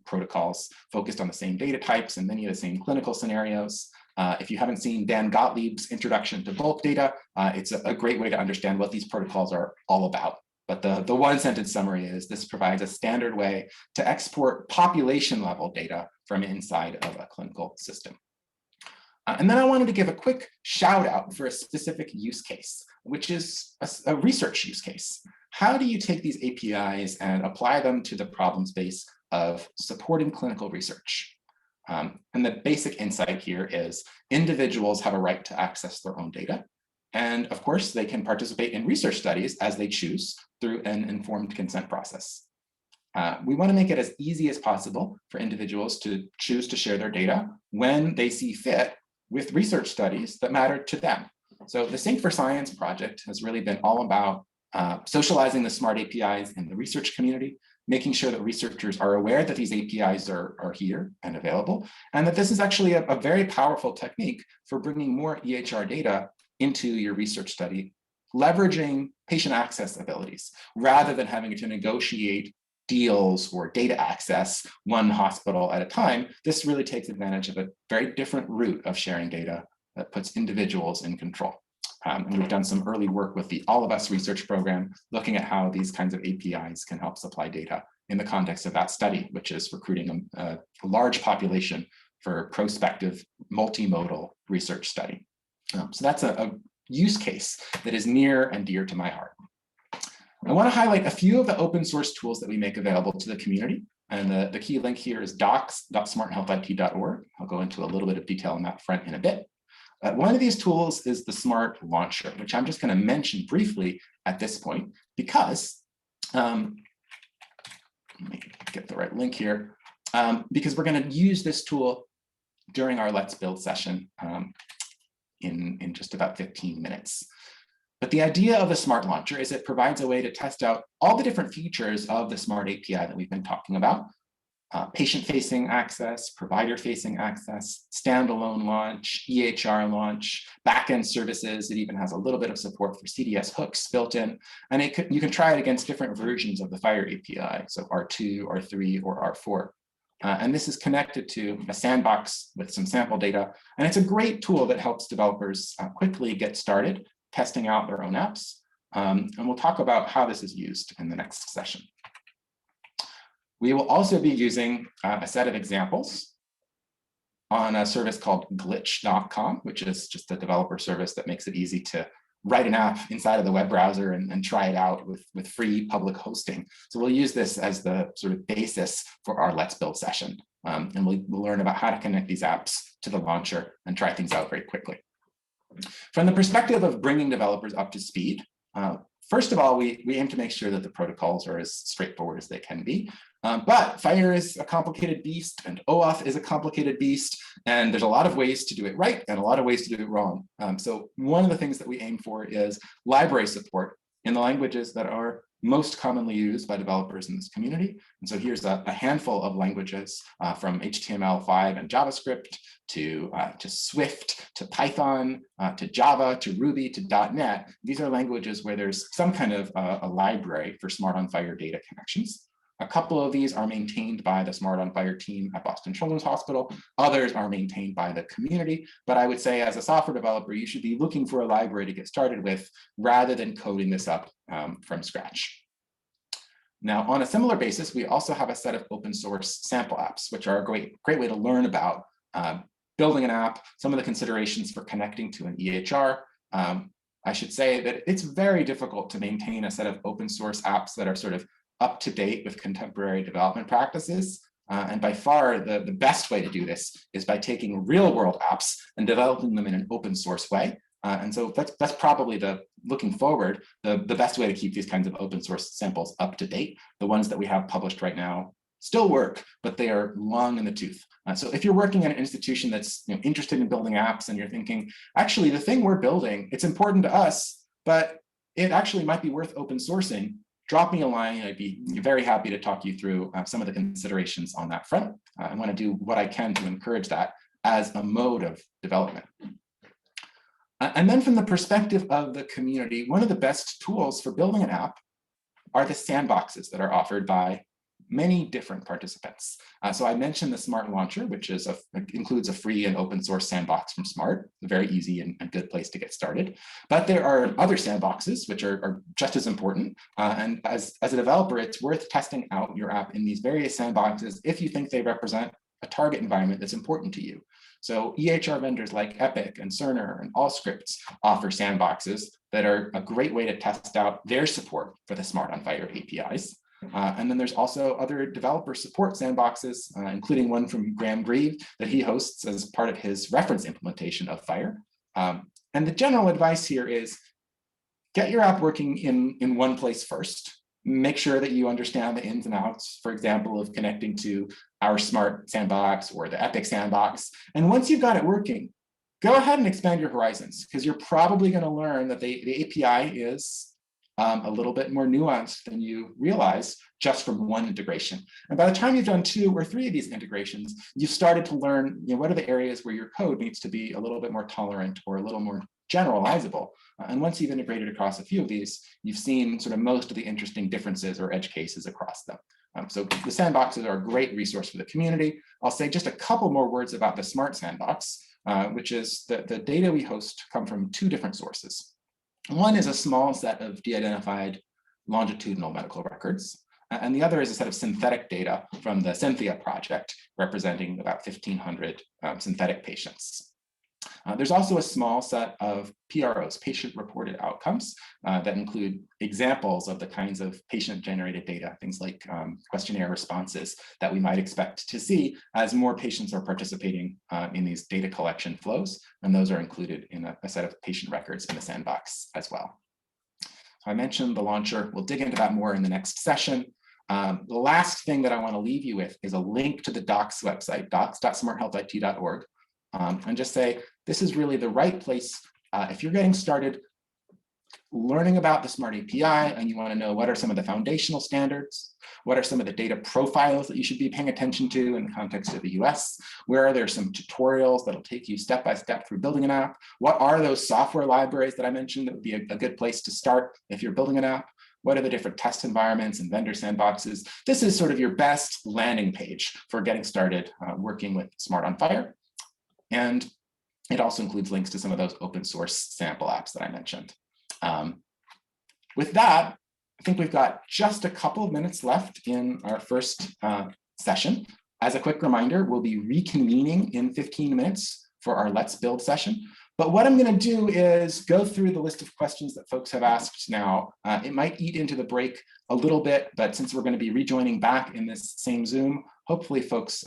protocols focused on the same data types and many of the same clinical scenarios. If you haven't seen Dan Gottlieb's introduction to bulk data, it's a great way to understand what these protocols are all about. But the one sentence summary is this provides a standard way to export population level data from inside of a clinical system. And then I wanted to give a quick shout out for a specific use case, which is a research use case. How do you take these APIs and apply them to the problem space of supporting clinical research? And the basic insight here is individuals have a right to access their own data. And of course, they can participate in research studies as they choose through an informed consent process. We want to make it as easy as possible for individuals to choose to share their data when they see fit with research studies that matter to them. So the Sync for Science project has really been all about socializing the smart APIs in the research community, making sure that researchers are aware that these APIs are here and available, and that this is actually a very powerful technique for bringing more EHR data into your research study, leveraging patient access abilities, rather than having to negotiate deals or data access one hospital at a time. This really takes advantage of a very different route of sharing data that puts individuals in control. And we've done some early work with the All of Us research program, looking at how these kinds of APIs can help supply data in the context of that study, which is recruiting a large population for prospective multimodal research study. So that's a use case that is near and dear to my heart. I want to highlight a few of the open source tools that we make available to the community. And the key link here is docs.smarthealthit.org. I'll go into a little bit of detail on that front in a bit. One of these tools is the Smart Launcher, which I'm just going to mention briefly at this point, because, let me get the right link here, because we're going to use this tool during our Let's Build session in just about 15 minutes. But the idea of the Smart Launcher is it provides a way to test out all the different features of the Smart API that we've been talking about. Patient-facing access, provider-facing access, standalone launch, EHR launch, backend services. It even has a little bit of support for CDS hooks built in. And you can try it against different versions of the FHIR API, so R2, R3, or R4. And this is connected to a sandbox with some sample data. And it's a great tool that helps developers quickly get started testing out their own apps. And we'll talk about how this is used in the next session. We will also be using a set of examples on a service called glitch.com, which is just a developer service that makes it easy to write an app inside of the web browser and try it out with free public hosting. So we'll use this as the sort of basis for our Let's Build session. And we'll learn about how to connect these apps to the launcher and try things out very quickly. From the perspective of bringing developers up to speed, first of all, we aim to make sure that the protocols are as straightforward as they can be. But FHIR is a complicated beast, and Oauth is a complicated beast, and there's a lot of ways to do it right and a lot of ways to do it wrong. So one of the things that we aim for is library support in the languages that are most commonly used by developers in this community. And so here's a handful of languages from HTML5 and JavaScript to Swift, to Python, to Java, to Ruby, to .NET. These are languages where there's some kind of a library for Smart on FHIR data connections. A couple of these are maintained by the Smart on FHIR team at Boston Children's Hospital. Others are maintained by the community. But I would say as a software developer, you should be looking for a library to get started with rather than coding this up from scratch. Now, on a similar basis, we also have a set of open source sample apps, which are a great way to learn about building an app, some of the considerations for connecting to an EHR. I should say that it's very difficult to maintain a set of open source apps that are sort of up to date with contemporary development practices. And by far, the best way to do this is by taking real world apps and developing them in an open source way. And so that's probably looking forward, the best way to keep these kinds of open source samples up to date. The ones that we have published right now still work, but they are long in the tooth. So if you're working in an institution that's interested in building apps and you're thinking, actually, the thing we're building, it's important to us, but it actually might be worth open sourcing, drop me a line. I'd be very happy to talk you through some of the considerations on that front. I want to do what I can to encourage that as a mode of development. And then from the perspective of the community, one of the best tools for building an app are the sandboxes that are offered by many different participants. So I mentioned the Smart Launcher, which includes a free and open source sandbox from Smart, a very easy and good place to get started. But there are other sandboxes, which are just as important. And as a developer, it's worth testing out your app in these various sandboxes if you think they represent a target environment that's important to you. So EHR vendors like Epic and Cerner and Allscripts offer sandboxes that are a great way to test out their support for the Smart on FHIR APIs. And then there's also other developer support sandboxes, including one from Graham Grieve that he hosts as part of his reference implementation of FHIR. And the general advice here is get your app working in one place first. Make sure that you understand the ins and outs, for example, of connecting to our Smart Sandbox or the Epic Sandbox. And once you've got it working, go ahead and expand your horizons, because you're probably going to learn that the API is a little bit more nuanced than you realize just from one integration. And by the time you've done 2 or 3 of these integrations, you've started to learn what are the areas where your code needs to be a little bit more tolerant or a little more generalizable. And once you've integrated across a few of these, you've seen sort of most of the interesting differences or edge cases across them. So the sandboxes are a great resource for the community. I'll say just a couple more words about the Smart Sandbox, which is that the data we host come from 2 different sources. One is a small set of de-identified longitudinal medical records, and the other is a set of synthetic data from the Cynthia project, representing about 1,500 synthetic patients. There's also a small set of PROs, patient-reported outcomes, that include examples of the kinds of patient-generated data, things like questionnaire responses that we might expect to see as more patients are participating in these data collection flows, and those are included in a set of patient records in the sandbox as well. So I mentioned the launcher. We'll dig into that more in the next session. The last thing that I want to leave you with is a link to the docs website, docs.smarthealthit.org, and just say, this is really the right place if you're getting started learning about the Smart API and you want to know what are some of the foundational standards, what are some of the data profiles that you should be paying attention to in the context of the US, where are there some tutorials that'll take you step by step through building an app, what are those software libraries that I mentioned that would be a good place to start if you're building an app, what are the different test environments and vendor sandboxes. This is sort of your best landing page for getting started working with Smart on FHIR. And it also includes links to some of those open source sample apps that I mentioned. With that, I think we've got just a couple of minutes left in our first session. As a quick reminder, we'll be reconvening in 15 minutes for our Let's Build session. But what I'm going to do is go through the list of questions that folks have asked now. It might eat into the break a little bit, but since we're going to be rejoining back in this same Zoom, hopefully folks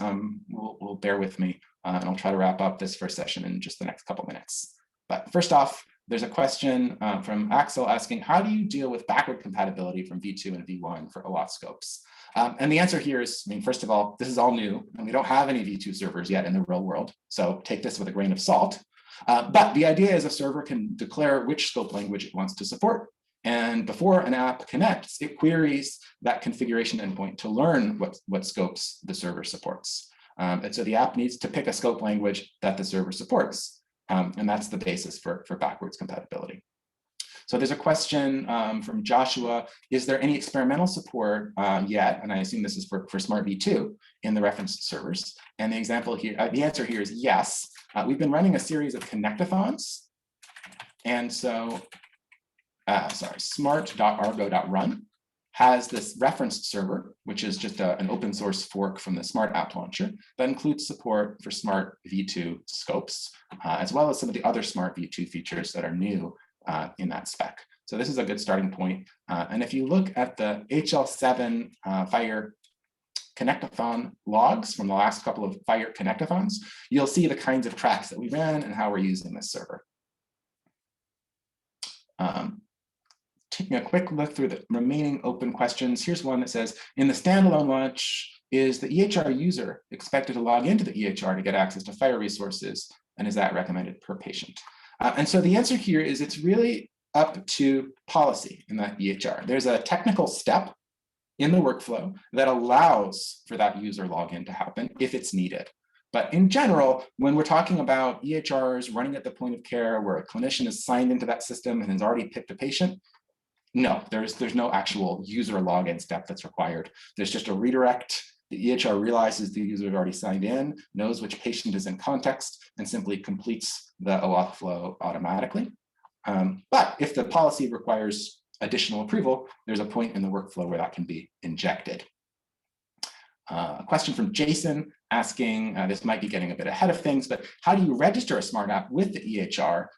will bear with me. And I'll try to wrap up this first session in just the next couple minutes. But first off, there's a question from Axel asking, how do you deal with backward compatibility from V2 and V1 for Oauth scopes? And the answer here is, first of all, this is all new, and we don't have any V2 servers yet in the real world. So take this with a grain of salt. But the idea is a server can declare which scope language it wants to support. And before an app connects, it queries that configuration endpoint to learn what scopes the server supports. And so the app needs to pick a scope language that the server supports. And that's the basis for backwards compatibility. So there's a question from Joshua, is there any experimental support yet? And I assume this is for Smart V2 in the reference servers. And the example here, the answer here is yes. We've been running a series of connectathons. And so, smart.argo.run has this reference server, which is just an open source fork from the Smart App Launcher that includes support for Smart v2 scopes, as well as some of the other Smart v2 features that are new in that spec. So this is a good starting point. And if you look at the HL7 FHIR Connectathon logs from the last couple of FHIR Connectathons, you'll see the kinds of tracks that we ran and how we're using this server. Taking a quick look through the remaining open questions, here's one that says, in the standalone launch, is the EHR user expected to log into the EHR to get access to FHIR resources, and is that recommended per patient? And so the answer here is it's really up to policy in that EHR. There's a technical step in the workflow that allows for that user login to happen if it's needed. But in general, when we're talking about EHRs running at the point of care where a clinician is signed into that system and has already picked a patient, no, there's no actual user login step that's required. There's just a redirect. The EHR realizes the user has already signed in, knows which patient is in context, and simply completes the Oauth flow automatically. But if the policy requires additional approval, there's a point in the workflow where that can be injected. A question from Jason asking, this might be getting a bit ahead of things, but how do you register a smart app with the EHR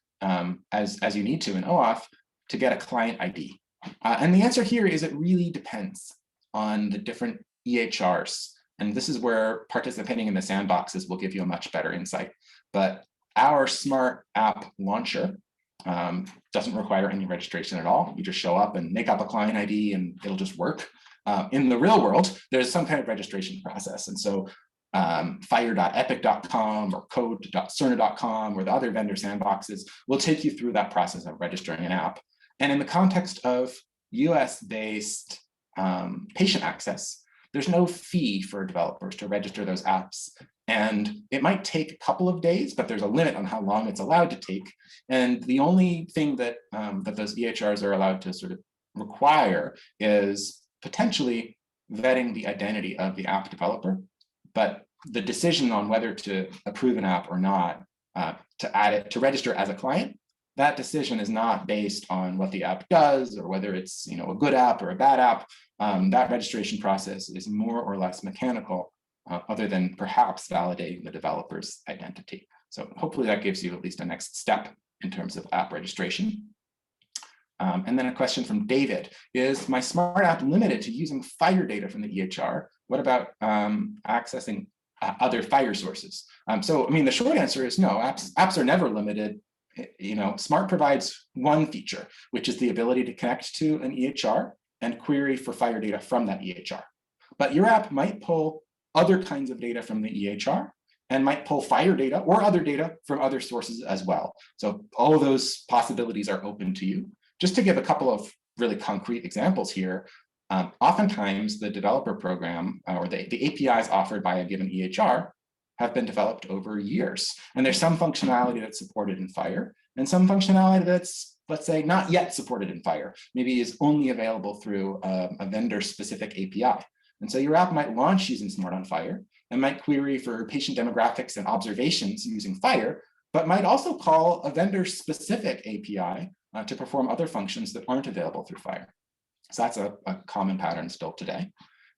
as you need to in Oauth to get a client ID? And the answer here is it really depends on the different EHRs. And this is where participating in the sandboxes will give you a much better insight. But our Smart App Launcher doesn't require any registration at all. You just show up and make up a client ID and it'll just work. In the real world, there's some kind of registration process. And so FHIR.epic.com or code.cerner.com or the other vendor sandboxes will take you through that process of registering an app. And in the context of US-based patient access, there's no fee for developers to register those apps. And it might take a couple of days, but there's a limit on how long it's allowed to take. And the only thing that, that those EHRs are allowed to sort of require is potentially vetting the identity of the app developer. But the decision on whether to approve an app or not, to add it, to register as a client, that decision is not based on what the app does or whether it's a good app or a bad app. That registration process is more or less mechanical, other than perhaps validating the developer's identity. So hopefully that gives you at least a next step in terms of app registration. And then a question from David, is my smart app limited to using FHIR data from the EHR? What about accessing other FHIR sources? So, I mean, the short answer is no, apps are never limited. Smart provides one feature, which is the ability to connect to an EHR and query for FHIR data from that EHR. But your app might pull other kinds of data from the EHR and might pull FHIR data or other data from other sources as well. So all of those possibilities are open to you. Just to give a couple of really concrete examples here, oftentimes the developer program or the APIs offered by a given EHR have been developed over years. And there's some functionality that's supported in FHIR and some functionality that's, let's say, not yet supported in FHIR, maybe is only available through a vendor-specific API. And so your app might launch using Smart on FHIR and might query for patient demographics and observations using FHIR, but might also call a vendor-specific API to perform other functions that aren't available through FHIR. So that's a common pattern still today.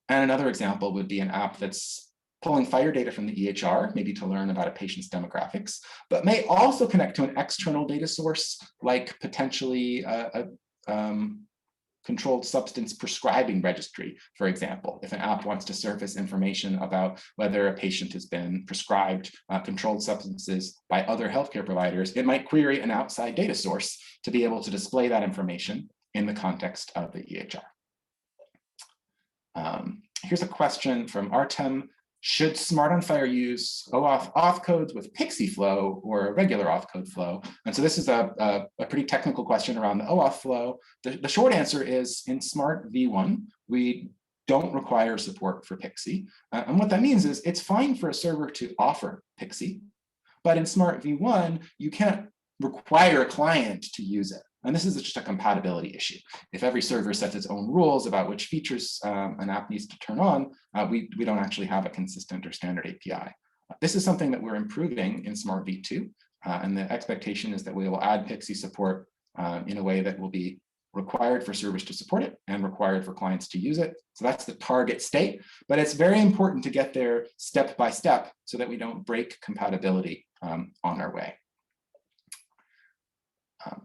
And another example would be an app that's pulling FHIR data from the EHR, maybe to learn about a patient's demographics, but may also connect to an external data source, like potentially a controlled substance prescribing registry, for example. If an app wants to surface information about whether a patient has been prescribed controlled substances by other healthcare providers, it might query an outside data source to be able to display that information in the context of the EHR. Here's a question from Artem. Should Smart on FHIR use Oauth auth codes with PXE flow or a regular auth code flow? And so this is a pretty technical question around the Oauth flow. The short answer is in Smart v1, we don't require support for PXE. And what that means is it's fine for a server to offer PXE, but in Smart v1, you can't require a client to use it. And this is just a compatibility issue. If every server sets its own rules about which features an app needs to turn on, we don't actually have a consistent or standard API. This is something that we're improving in Smart v2, and the expectation is that we will add PXE support in a way that will be required for servers to support it, and required for clients to use it. So that's the target state, but it's very important to get there step by step so that we don't break compatibility on our way.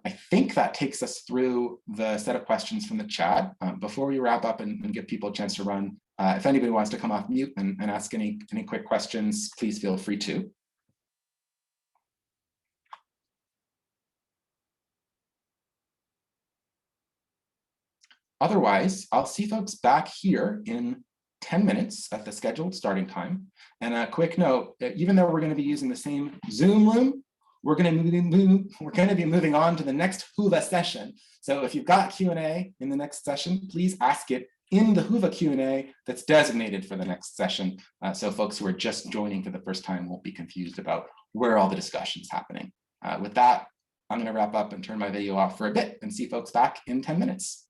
I think that takes us through the set of questions from the chat. Before we wrap up and give people a chance to run, if anybody wants to come off mute and ask any quick questions, please feel free to. Otherwise, I'll see folks back here in 10 minutes at the scheduled starting time. And a quick note, even though we're going to be using the same Zoom room, we're going to be moving on to the next Whova session. So if you've got Q&A in the next session, please ask it in the Whova Q&A that's designated for the next session. So folks who are just joining for the first time won't be confused about where all the discussion's happening. With that, I'm going to wrap up and turn my video off for a bit and see folks back in 10 minutes.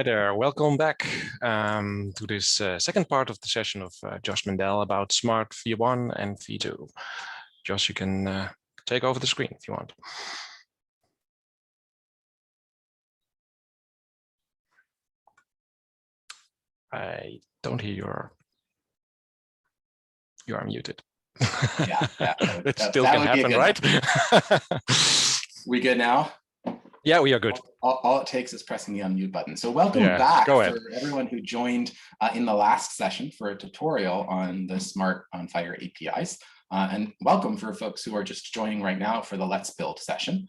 Hi there, welcome back to this second part of the session of Josh Mandel about Smart V1 and V2. Josh, you can take over the screen if you want. I don't hear you are muted. Yeah. It still can happen, right? We good now? Yeah, we are good. All it takes is pressing the unmute button. So welcome back for everyone who joined in the last session for a tutorial on the Smart on FHIR APIs. And welcome for folks who are just joining right now for the Let's Build session.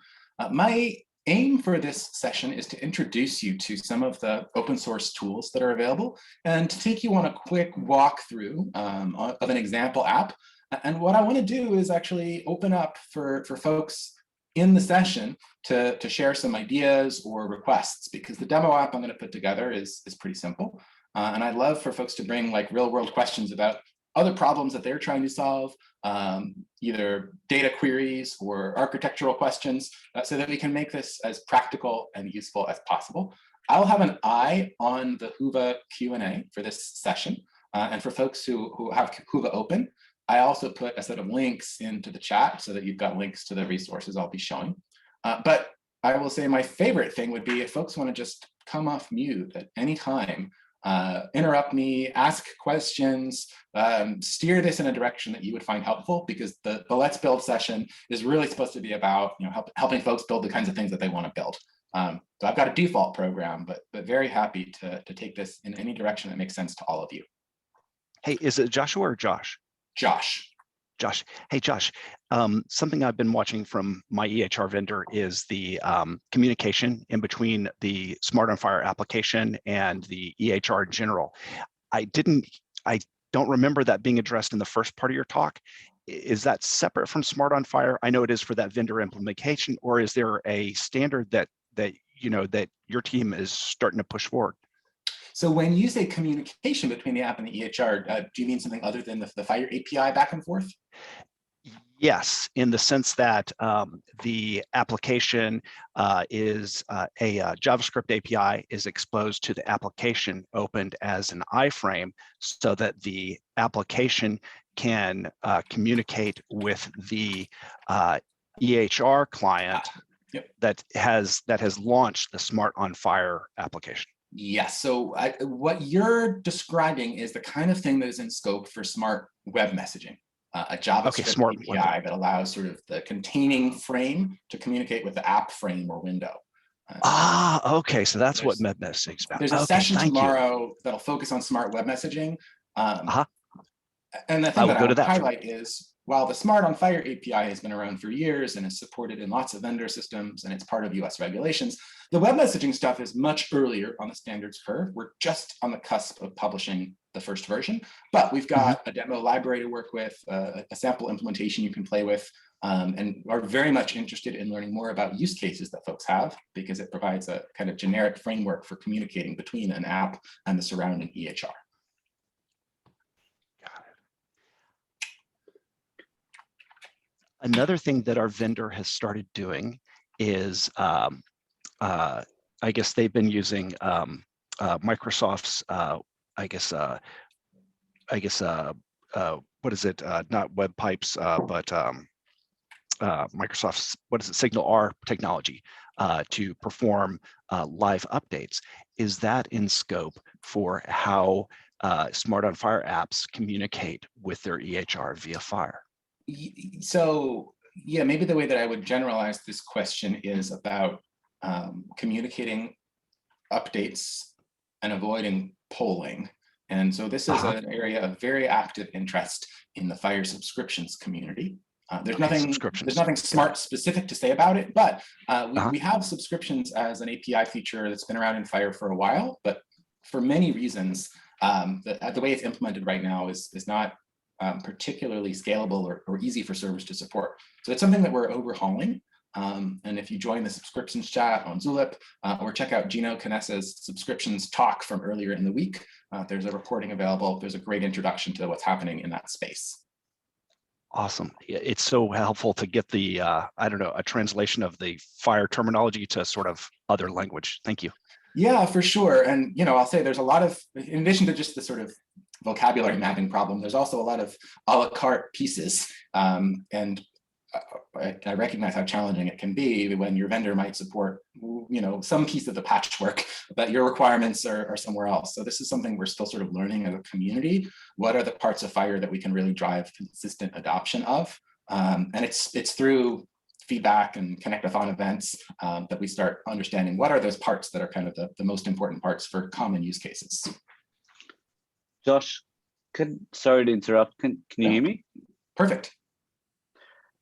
My aim for this session is to introduce you to some of the open source tools that are available and to take you on a quick walkthrough of an example app. And what I want to do is actually open up for folks in the session to share some ideas or requests, because the demo app I'm going to put together is pretty simple. And I'd love for folks to bring like real world questions about other problems that they're trying to solve, either data queries or architectural questions, so that we can make this as practical and useful as possible. I'll have an eye on the Whova Q&A for this session. And for folks who have Whova open, I also put a set of links into the chat so that you've got links to the resources I'll be showing. But I will say my favorite thing would be if folks want to just come off mute at any time, interrupt me, ask questions, steer this in a direction that you would find helpful, because the Let's Build session is really supposed to be about helping folks build the kinds of things that they want to build. So I've got a default program, but very happy to take this in any direction that makes sense to all of you. Hey, is it Joshua or Josh? Josh. Josh. Hey, Josh. Something I've been watching from my EHR vendor is the communication in between the Smart on FHIR application and the EHR in general. I don't remember that being addressed in the first part of your talk. Is that separate from Smart on FHIR? I know it is for that vendor implementation, or is there a standard that your team is starting to push forward? So when you say communication between the app and the EHR, do you mean something other than the FHIR API back and forth? Yes, in the sense that the application is a JavaScript API is exposed to the application opened as an iframe, so that the application can communicate with the EHR client that has launched the Smart on FHIR application. Yes, so what you're describing is the kind of thing that is in scope for Smart Web Messaging, a JavaScript API that allows sort of the containing frame to communicate with the app frame or window. Okay, so that's what web messaging is about. There's a session tomorrow that'll focus on Smart Web Messaging. And the thing that I would highlight is, while the Smart on FHIR API has been around for years and is supported in lots of vendor systems and it's part of US regulations, the web messaging stuff is much earlier on the standards curve. We're just on the cusp of publishing the first version, but we've got a demo library to work with, a sample implementation you can play with, and are very much interested in learning more about use cases that folks have, because it provides a kind of generic framework for communicating between an app and the surrounding EHR. Another thing that our vendor has started doing is, I guess they've been using Microsoft's, what is it? Not web pipes, but Microsoft's, what is it? Signal R technology to perform live updates. Is that in scope for how Smart on FHIR apps communicate with their EHR via FHIR? So yeah, maybe the way that I would generalize this question is about communicating updates and avoiding polling. And so this is an area of very active interest in the FHIR subscriptions community. There's nothing smart specific to say about it, but we have subscriptions as an API feature that's been around in FHIR for a while, but for many reasons, the way it's implemented right now is not particularly scalable or easy for servers to support. So it's something that we're overhauling. And if you join the subscriptions chat on Zulip or check out Gino Canesa's subscriptions talk from earlier in the week, there's a recording available. There's a great introduction to what's happening in that space. Awesome. It's so helpful to get the, I don't know, a translation of the FHIR terminology to sort of other language. Thank you. Yeah, for sure. And, I'll say there's a lot of, in addition to just the sort of vocabulary mapping problem, there's also a lot of a la carte pieces. And I recognize how challenging it can be when your vendor might support, some piece of the patchwork, but your requirements are somewhere else. So this is something we're still sort of learning as a community. What are the parts of FHIR that we can really drive consistent adoption of? And it's through feedback and connect-a-thon events that we start understanding what are those parts that are kind of the most important parts for common use cases. Josh, sorry to interrupt. Can you hear me? Perfect.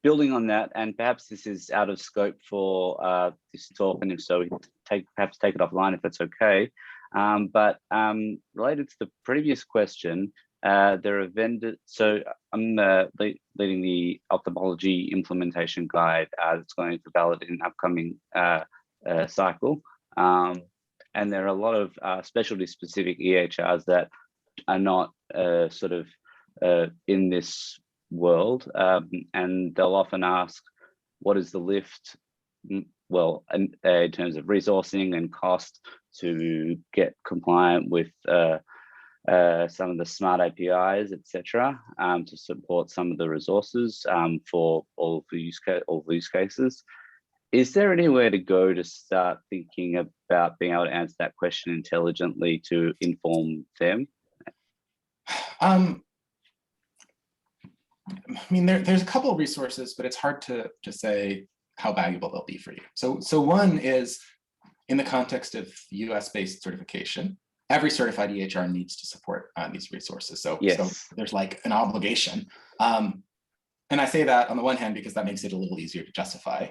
Building on that, and perhaps this is out of scope for this talk, and if so, we perhaps take it offline if that's okay. But related to the previous question, there are vendors. So I'm leading the ophthalmology implementation guide that's going to validate an upcoming cycle. And there are a lot of specialty-specific EHRs that are not sort of in this world, and they'll often ask, what is the lift, well, in terms of resourcing and cost to get compliant with some of the smart APIs, etc., to support some of the resources for all use cases. Is there anywhere to go to start thinking about being able to answer that question intelligently to inform them? I mean, there's a couple of resources, but it's hard to say how valuable they'll be for you. So one is in the context of US-based certification, every certified EHR needs to support these resources. So, yes. So there's like an obligation. And I say that on the one hand, because that makes it a little easier to justify.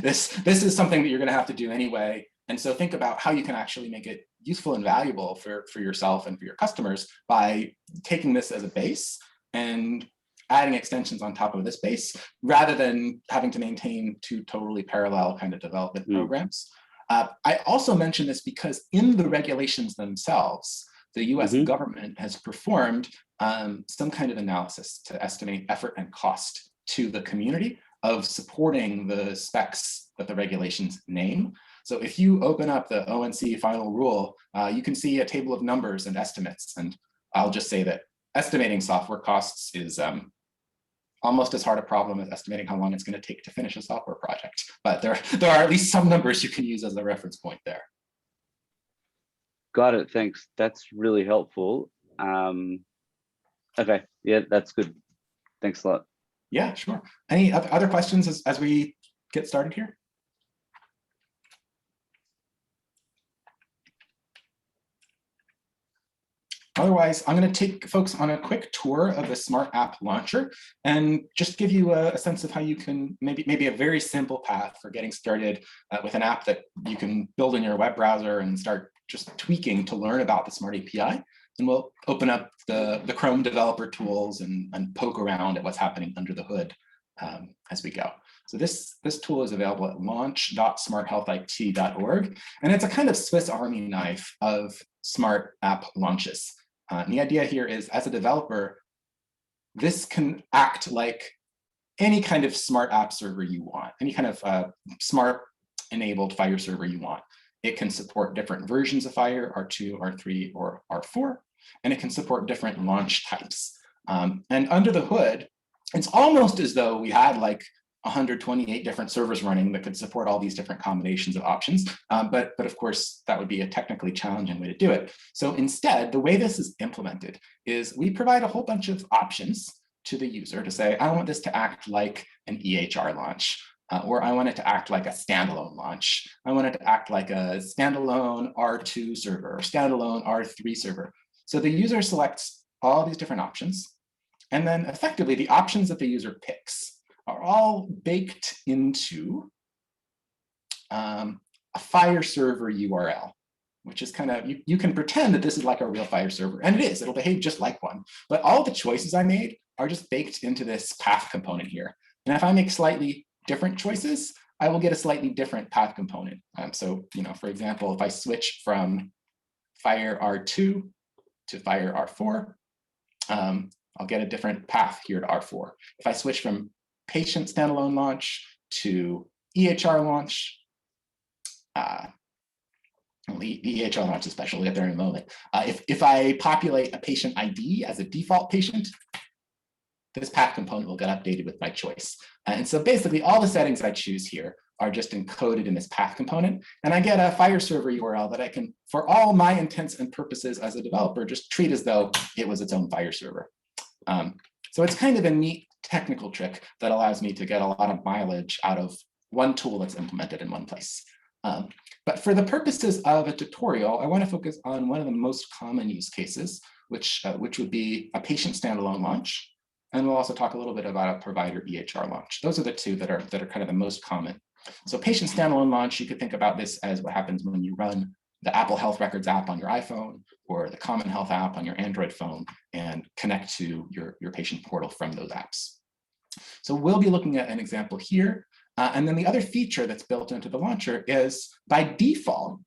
This is something that you're going to have to do anyway. And so think about how you can actually make it useful and valuable for yourself and for your customers by taking this as a base and adding extensions on top of this base, rather than having to maintain two totally parallel kind of development programs. I also mention this because in the regulations themselves, the US government has performed some kind of analysis to estimate effort and cost to the community of supporting the specs that the regulations name. So if you open up the ONC final rule, you can see a table of numbers and estimates. And I'll just say that estimating software costs is almost as hard a problem as estimating how long it's going to take to finish a software project. But there are at least some numbers you can use as a reference point there. Got it. Thanks. That's really helpful. Okay. Yeah, that's good. Thanks a lot. Yeah, sure. Any other questions as we get started here? Otherwise, I'm going to take folks on a quick tour of the Smart App Launcher and just give you a sense of how you can maybe a very simple path for getting started with an app that you can build in your web browser and start just tweaking to learn about the Smart API. And we'll open up the Chrome developer tools and poke around at what's happening under the hood as we go. So this tool is available at launch.smarthealthit.org, and it's a kind of Swiss Army knife of smart app launches. And the idea here is, as a developer, this can act like any kind of smart app server you want, any kind of smart enabled FHIR server you want. It can support different versions of FHIR, R2, R3, or R4, and it can support different launch types. And under the hood, it's almost as though we had like 128 different servers running that could support all these different combinations of options. But of course, that would be a technically challenging way to do it. So instead, the way this is implemented is we provide a whole bunch of options to the user to say, I want this to act like an EHR launch, or I want it to act like a standalone launch. I want it to act like a standalone R2 server or standalone R3 server. So the user selects all these different options. And then effectively, the options that the user picks are all baked into a FHIR server URL, which is kind of, you can pretend that this is like a real FHIR server, and it is, it'll behave just like one. But all the choices I made are just baked into this path component here. And if I make slightly different choices, I will get a slightly different path component. So, for example, if I switch from FHIR R2 to FHIR R4, I'll get a different path here to R4. If I switch from patient standalone launch to EHR launch, the EHR Launch especially, we'll get there in a moment. If I populate a patient ID as a default patient, this path component will get updated with my choice. And so basically all the settings I choose here are just encoded in this path component. And I get a FHIR server URL that I can, for all my intents and purposes as a developer, just treat as though it was its own FHIR server. So it's kind of a neat technical trick that allows me to get a lot of mileage out of one tool that's implemented in one place. But for the purposes of a tutorial, I want to focus on one of the most common use cases, which would be a patient standalone launch. And we'll also talk a little bit about a provider EHR launch. Those are the two that are kind of the most common. So patient standalone launch, you could think about this as what happens when you run the Apple Health Records app on your iPhone or the Common Health app on your Android phone and connect to your patient portal from those apps. So we'll be looking at an example here. And then the other feature that's built into the launcher is by default,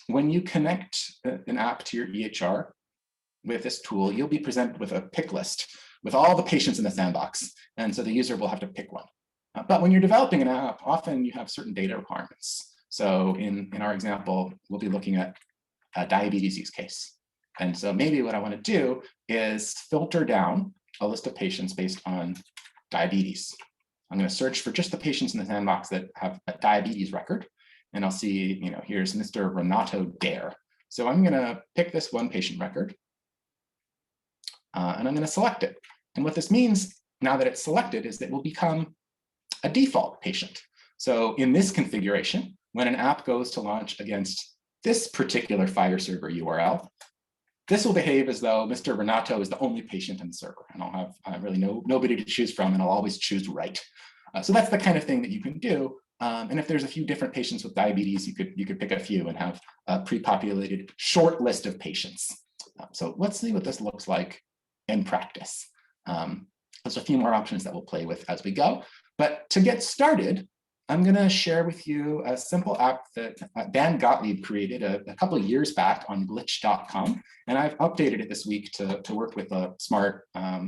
when you connect an app to your EHR with this tool, you'll be presented with a pick list with all the patients in the sandbox. And so the user will have to pick one. But when you're developing an app, often you have certain data requirements. So in our example, we'll be looking at a diabetes use case. And so maybe what I want to do is filter down a list of patients based on diabetes. I'm going to search for just the patients in the sandbox that have a diabetes record. And I'll see, here's Mr. Renato Dare. So I'm going to pick this one patient record. And I'm going to select it. And what this means now that it's selected is that it will become a default patient. So in this configuration, when an app goes to launch against this particular FHIR server URL, this will behave as though Mr. Renato is the only patient in the server. And I'll have really nobody to choose from, and I'll always choose right. So that's the kind of thing that you can do. And if there's a few different patients with diabetes, you could pick a few and have a pre-populated short list of patients. So let's see what this looks like in practice. There's a few more options that we'll play with as we go. But to get started, I'm going to share with you a simple app that Dan Gottlieb created a couple of years back on glitch.com. And I've updated it this week to work with a Smart R4,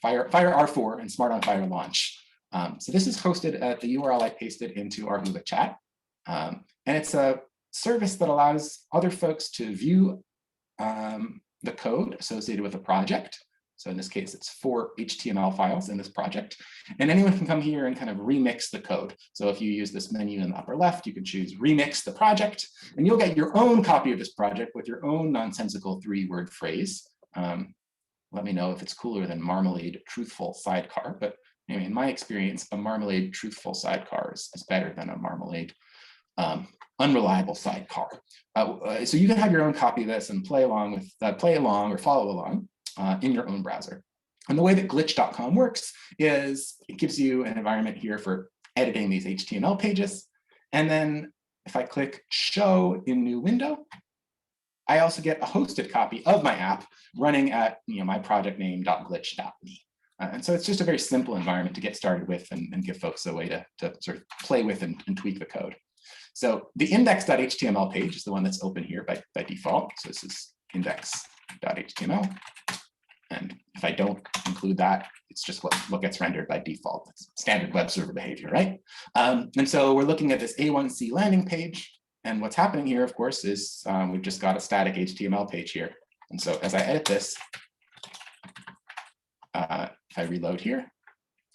FHIR R4 and Smart on FHIR Launch. So this is hosted at the URL I pasted into our Google chat. And it's a service that allows other folks to view the code associated with a project. So in this case, it's 4 HTML files in this project. And anyone can come here and kind of remix the code. So if you use this menu in the upper left, you can choose remix the project, and you'll get your own copy of this project with your own nonsensical 3-word phrase. Let me know if it's cooler than marmalade truthful sidecar. But anyway, in my experience, a marmalade truthful sidecar is better than a marmalade unreliable sidecar. So you can have your own copy of this and play along or follow along in your own browser. And the way that glitch.com works is it gives you an environment here for editing these HTML pages. And then if I click show in new window, I also get a hosted copy of my app running at my project name.glitch.me. And so it's just a very simple environment to get started with and give folks a way to sort of play with and tweak the code. So the index.html page is the one that's open here by default. So this is index.html. And if I don't include that, it's just what gets rendered by default. It's standard web server behavior, right? And so we're looking at this A1C landing page. And what's happening here, of course, is we've just got a static HTML page here. And so as I edit this, if I reload here,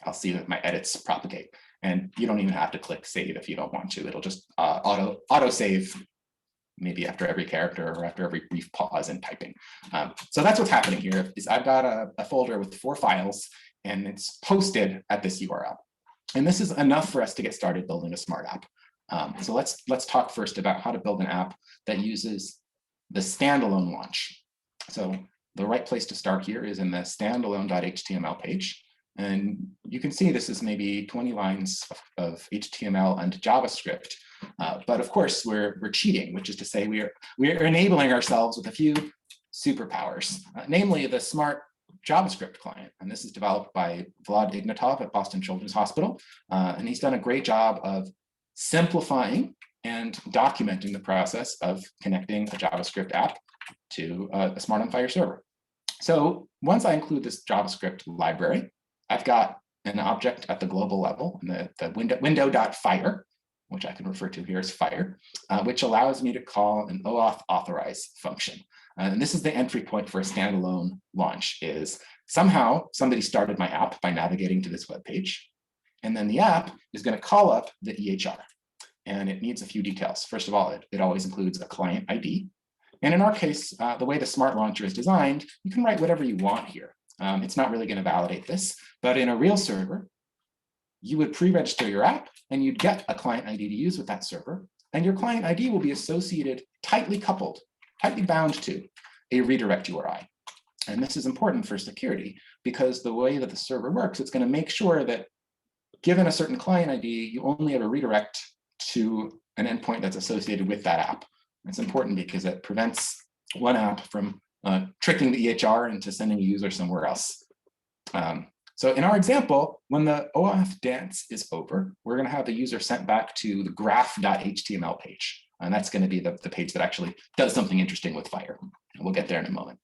I'll see that my edits propagate. And you don't even have to click save if you don't want to. It'll just auto save maybe after every character or after every brief pause in typing. So that's what's happening here. Is I've got a folder with 4 files, and it's posted at this URL. And this is enough for us to get started building a smart app. So let's talk first about how to build an app that uses the standalone launch. So the right place to start here is in the standalone.html page. And you can see this is maybe 20 lines of HTML and JavaScript. But of course, we're cheating, which is to say we're enabling ourselves with a few superpowers, namely the Smart JavaScript client. And this is developed by Vlad Ignatov at Boston Children's Hospital. And he's done a great job of simplifying and documenting the process of connecting a JavaScript app to a Smart on FHIR server. So once I include this JavaScript library, I've got an object at the global level, the window.FHIR. which I can refer to here as FHIR, which allows me to call an Oauth authorize function. And this is the entry point for a standalone launch, is somehow somebody started my app by navigating to this web page. And then the app is going to call up the EHR. And it needs a few details. First of all, it always includes a client ID. And in our case, the way the Smart Launcher is designed, you can write whatever you want here. It's not really going to validate this. But in a real server, you would pre-register your app, and you'd get a client ID to use with that server. And your client ID will be associated, tightly coupled, tightly bound to a redirect URI. And this is important for security, because the way that the server works, it's going to make sure that given a certain client ID, you only have a redirect to an endpoint that's associated with that app. It's important because it prevents one app from tricking the EHR into sending a user somewhere else. So in our example, when the Oauth dance is over, we're going to have the user sent back to the graph.html page. And that's going to be the page that actually does something interesting with FHIR. And we'll get there in a moment.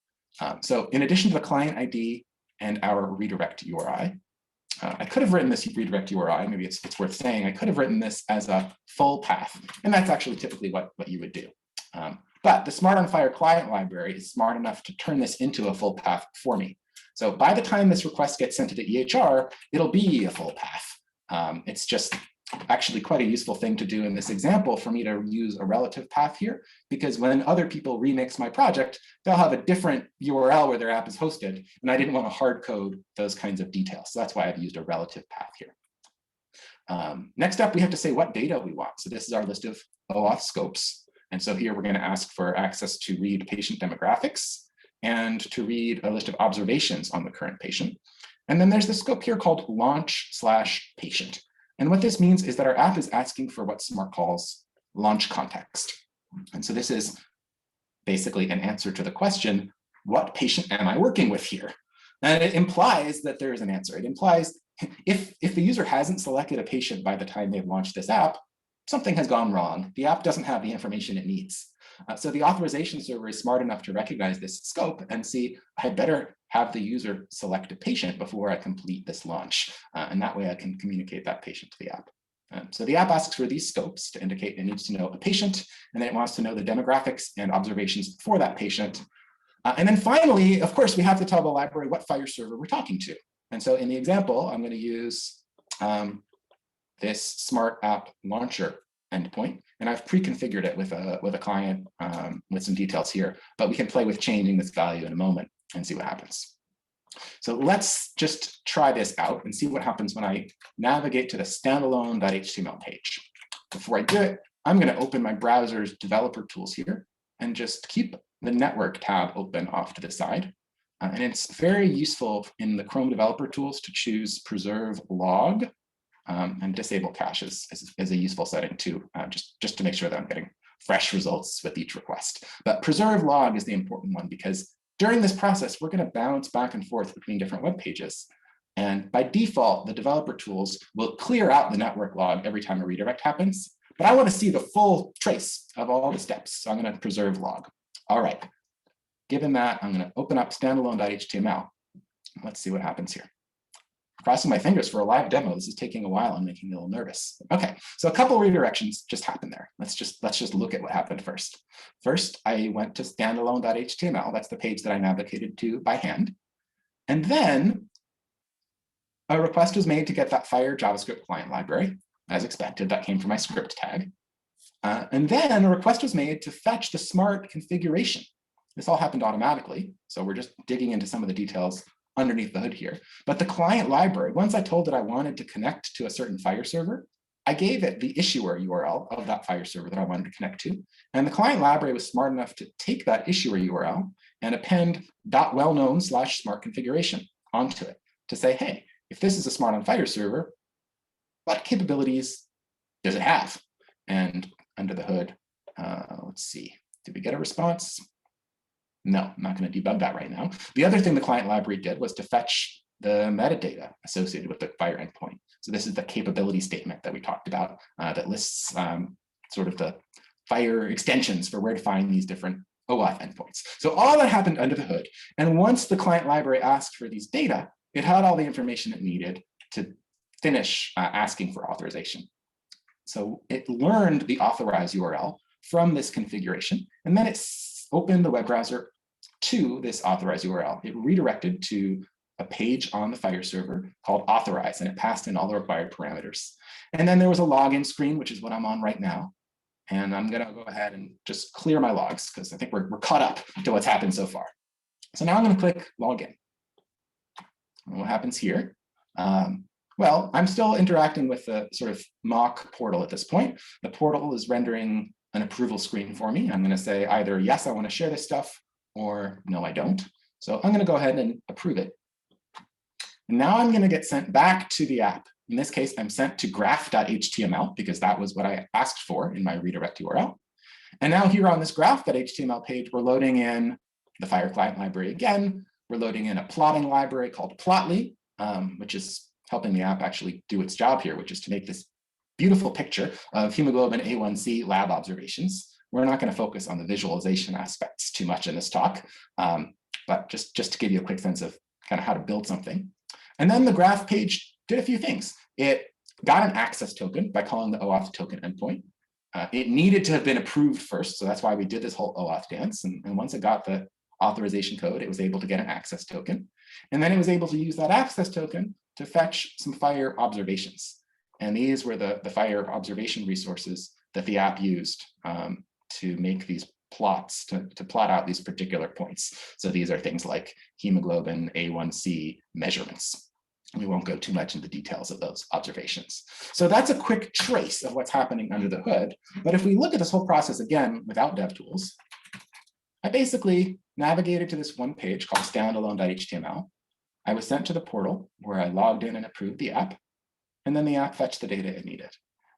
So in addition to the client ID and our redirect URI, I could have written this redirect URI, maybe it's worth saying, I could have written this as a full path. And that's actually typically what you would do. But the Smart on FHIR client library is smart enough to turn this into a full path for me. So by the time this request gets sent to the EHR, it'll be a full path. It's just actually quite a useful thing to do in this example for me to use a relative path here, because when other people remix my project, they'll have a different URL where their app is hosted, and I didn't want to hard code those kinds of details. So that's why I've used a relative path here. Next up, we have to say what data we want. So this is our list of OAuth scopes. And so here we're going to ask for access to read patient demographics and to read a list of observations on the current patient. And then there's the scope here called launch/patient. And what this means is that our app is asking for what Smart calls launch context. And so this is basically an answer to the question, what patient am I working with here? And it implies that there is an answer. It implies if the user hasn't selected a patient by the time they've launched this app, something has gone wrong. The app doesn't have the information it needs. So the authorization server is smart enough to recognize this scope and see, I better have the user select a patient before I complete this launch. And that way I can communicate that patient to the app. So the app asks for these scopes to indicate it needs to know a patient, and then it wants to know the demographics and observations for that patient. And then finally, of course, we have to tell the library what FHIR server we're talking to. And so in the example, I'm going to use this Smart App Launcher endpoint, and I've pre-configured it with a client with some details here, but we can play with changing this value in a moment and see what happens. So let's just try this out and see what happens when I navigate to the standalone.html page. Before I do it, I'm going to open my browser's developer tools here and just keep the network tab open off to the side. And it's very useful in the Chrome developer tools to choose preserve log. And disable cache is a useful setting too, just to make sure that I'm getting fresh results with each request. But preserve log is the important one, because during this process, we're going to bounce back and forth between different web pages. And by default, the developer tools will clear out the network log every time a redirect happens. But I want to see the full trace of all the steps. So I'm going to preserve log. All right. Given that, I'm going to open up standalone.html. Let's see what happens here. Crossing my fingers for a live demo. This is taking a while. I'm making me a little nervous. Okay, so a couple redirections just happened there. Let's just look at what happened first. First, I went to standalone.html. That's the page that I navigated to by hand. And then a request was made to get that FHIR JavaScript client library. As expected, that came from my script tag. And then a request was made to fetch the Smart configuration. This all happened automatically. So we're just digging into some of the details underneath the hood here. But the client library, once I told it I wanted to connect to a certain FHIR server, I gave it the issuer URL of that FHIR server that I wanted to connect to. And the client library was smart enough to take that issuer URL and append .wellknown/smart configuration onto it to say, hey, if this is a Smart on FHIR server, what capabilities does it have? And under the hood, let's see, did we get a response? No, I'm not going to debug that right now. The other thing the client library did was to fetch the metadata associated with the FHIR endpoint. So this is the capability statement that we talked about that lists sort of the FHIR extensions for where to find these different OAuth endpoints. So all that happened under the hood. And once the client library asked for these data, it had all the information it needed to finish asking for authorization. So it learned the authorized URL from this configuration, and then it opened the web browser to this authorized URL. It redirected to a page on the FHIR server called Authorize, and it passed in all the required parameters. And then there was a login screen, which is what I'm on right now. And I'm going to go ahead and just clear my logs because I think we're caught up to what's happened so far. So now I'm going to click Login. And what happens here? Well, I'm still interacting with the sort of mock portal at this point. The portal is rendering an approval screen for me. I'm going to say either yes, I want to share this stuff, or no, I don't. So I'm going to go ahead and approve it. And now I'm going to get sent back to the app. In this case, I'm sent to graph.html because that was what I asked for in my redirect URL. And now here on this graph.html page, we're loading in the FHIR client library again. We're loading in a plotting library called Plotly, which is helping the app actually do its job here, which is to make this beautiful picture of hemoglobin A1C lab observations. We're not going to focus on the visualization aspects too much in this talk, but just to give you a quick sense of kind of how to build something. And then the graph page did a few things. It got an access token by calling the Oauth token endpoint. It needed to have been approved first, so that's why we did this whole Oauth dance. And once it got the authorization code, it was able to get an access token. And then it was able to use that access token to fetch some FHIR observations. And these were the FHIR observation resources that the app used to make these plots, to plot out these particular points. So these are things like hemoglobin A1C measurements. We won't go too much into the details of those observations. So that's a quick trace of what's happening under the hood. But if we look at this whole process again without DevTools, I basically navigated to this one page called standalone.html. I was sent to the portal where I logged in and approved the app, and then the app fetched the data it needed.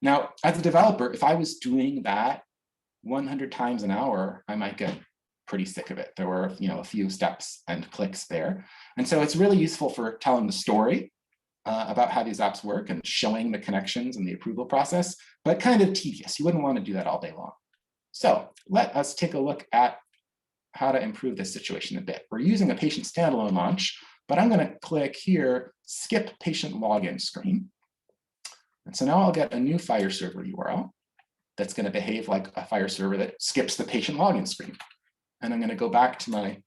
Now, as a developer, if I was doing that 100 times an hour, I might get pretty sick of it. There were, a few steps and clicks there. And so it's really useful for telling the story about how these apps work and showing the connections and the approval process, but kind of tedious. You wouldn't want to do that all day long. So let us take a look at how to improve this situation a bit. We're using a patient standalone launch, but I'm going to click here, skip patient login screen. And so now I'll get a new FHIR server URL that's going to behave like a FHIR server that skips the patient login screen. And I'm going to go back to my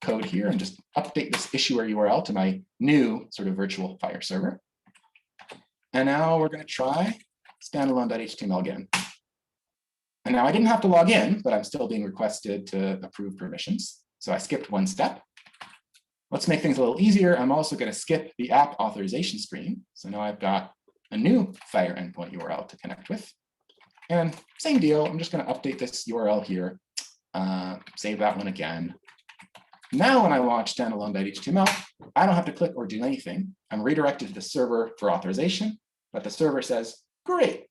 code here and just update this issuer URL to my new sort of virtual FHIR server. And now we're going to try standalone.html again. And now I didn't have to log in, but I'm still being requested to approve permissions. So I skipped one step. Let's make things a little easier. I'm also going to skip the app authorization screen. So now I've got a new FHIR endpoint URL to connect with. And same deal, I'm just going to update this URL here, save that one again. Now when I launch standalone.html, I don't have to click or do anything. I'm redirected to the server for authorization, but the server says, great,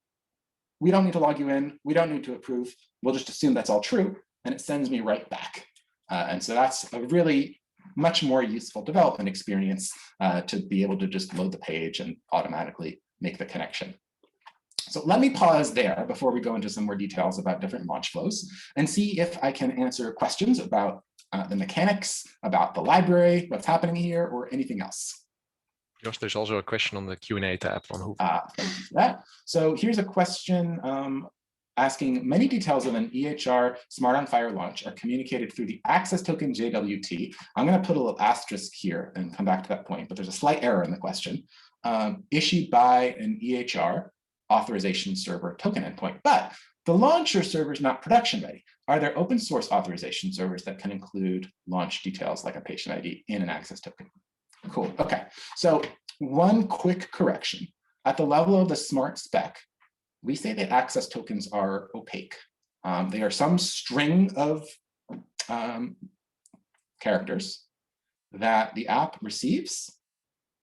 we don't need to log you in, we don't need to approve, we'll just assume that's all true, and it sends me right back. And so that's a really much more useful development experience to be able to just load the page and automatically make the connection. So let me pause there before we go into some more details about different launch flows and see if I can answer questions about the mechanics, about the library, what's happening here, or anything else. Josh, there's also a question on the Q&A tab on who. Thank you for that. So here's a question asking, many details of an EHR Smart on FHIR launch are communicated through the access token JWT. I'm going to put a little asterisk here and come back to that point, but there's a slight error in the question. Issued by an EHR authorization server token endpoint, but the launcher server is not production ready. Are there open source authorization servers that can include launch details like a patient ID in an access token? Cool, okay. So one quick correction. At the level of the smart spec, we say that access tokens are opaque. They are some string of characters that the app receives,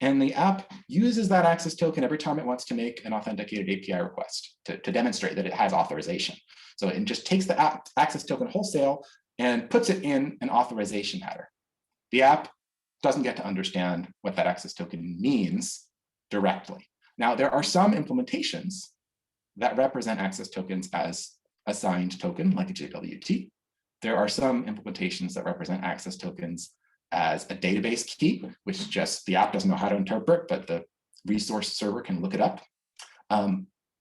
and the app uses that access token every time it wants to make an authenticated API request to demonstrate that it has authorization. So it just takes the access token wholesale and puts it in an authorization header. The app doesn't get to understand what that access token means directly. Now, there are some implementations that represent access tokens as a signed token, like a JWT. There are some implementations that represent access tokens as a database key, which just the app doesn't know how to interpret, but the resource server can look it up.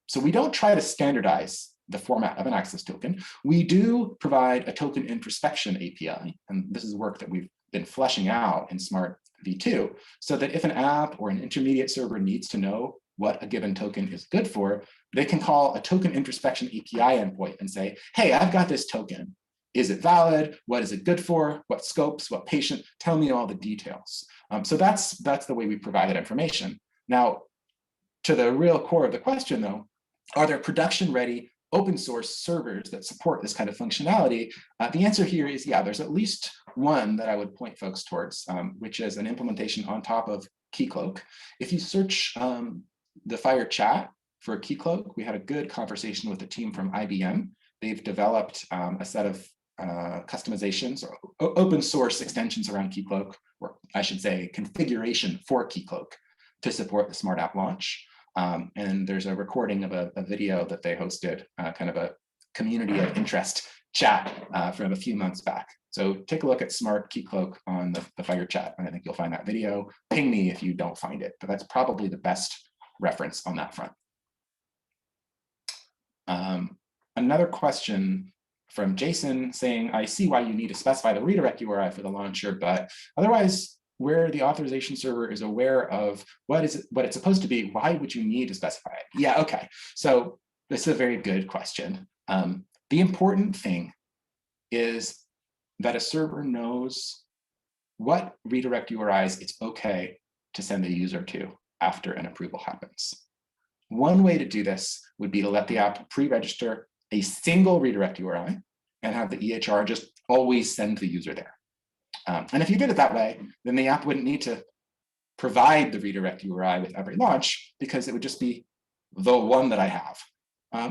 So we don't try to standardize the format of an access token. We do provide a token introspection API, and this is work that we've been fleshing out in Smart v2, so that if an app or an intermediate server needs to know what a given token is good for, they can call a token introspection API endpoint and say, hey, I've got this token. Is it valid? What is it good for? What scopes? What patient? Tell me all the details. So that's the way we provide that information. Now, to the real core of the question, though, are there production-ready open source servers that support this kind of functionality? The answer here is yeah, there's at least one that I would point folks towards, which is an implementation on top of Keycloak. If you search the FHIR chat for Keycloak, we had a good conversation with the team from IBM. They've developed a set of customizations or open source extensions around Keycloak, or I should say configuration for Keycloak to support the Smart App Launch. And there's a recording of a video that they hosted, kind of a community of interest chat from a few months back. So take a look at Smart Keycloak on the FHIR chat, and I think you'll find that video. Ping me if you don't find it, but that's probably the best reference on that front. Another question from Jason saying, I see why you need to specify the redirect URI for the launcher, but otherwise, where the authorization server is aware of what it's supposed to be, why would you need to specify it? Yeah, okay. So this is a very good question. The important thing is that a server knows what redirect URIs it's okay to send the user to after an approval happens. One way to do this would be to let the app pre-register a single redirect URI and have the EHR just always send the user there. And if you did it that way, then the app wouldn't need to provide the redirect URI with every launch, because it would just be the one that I have.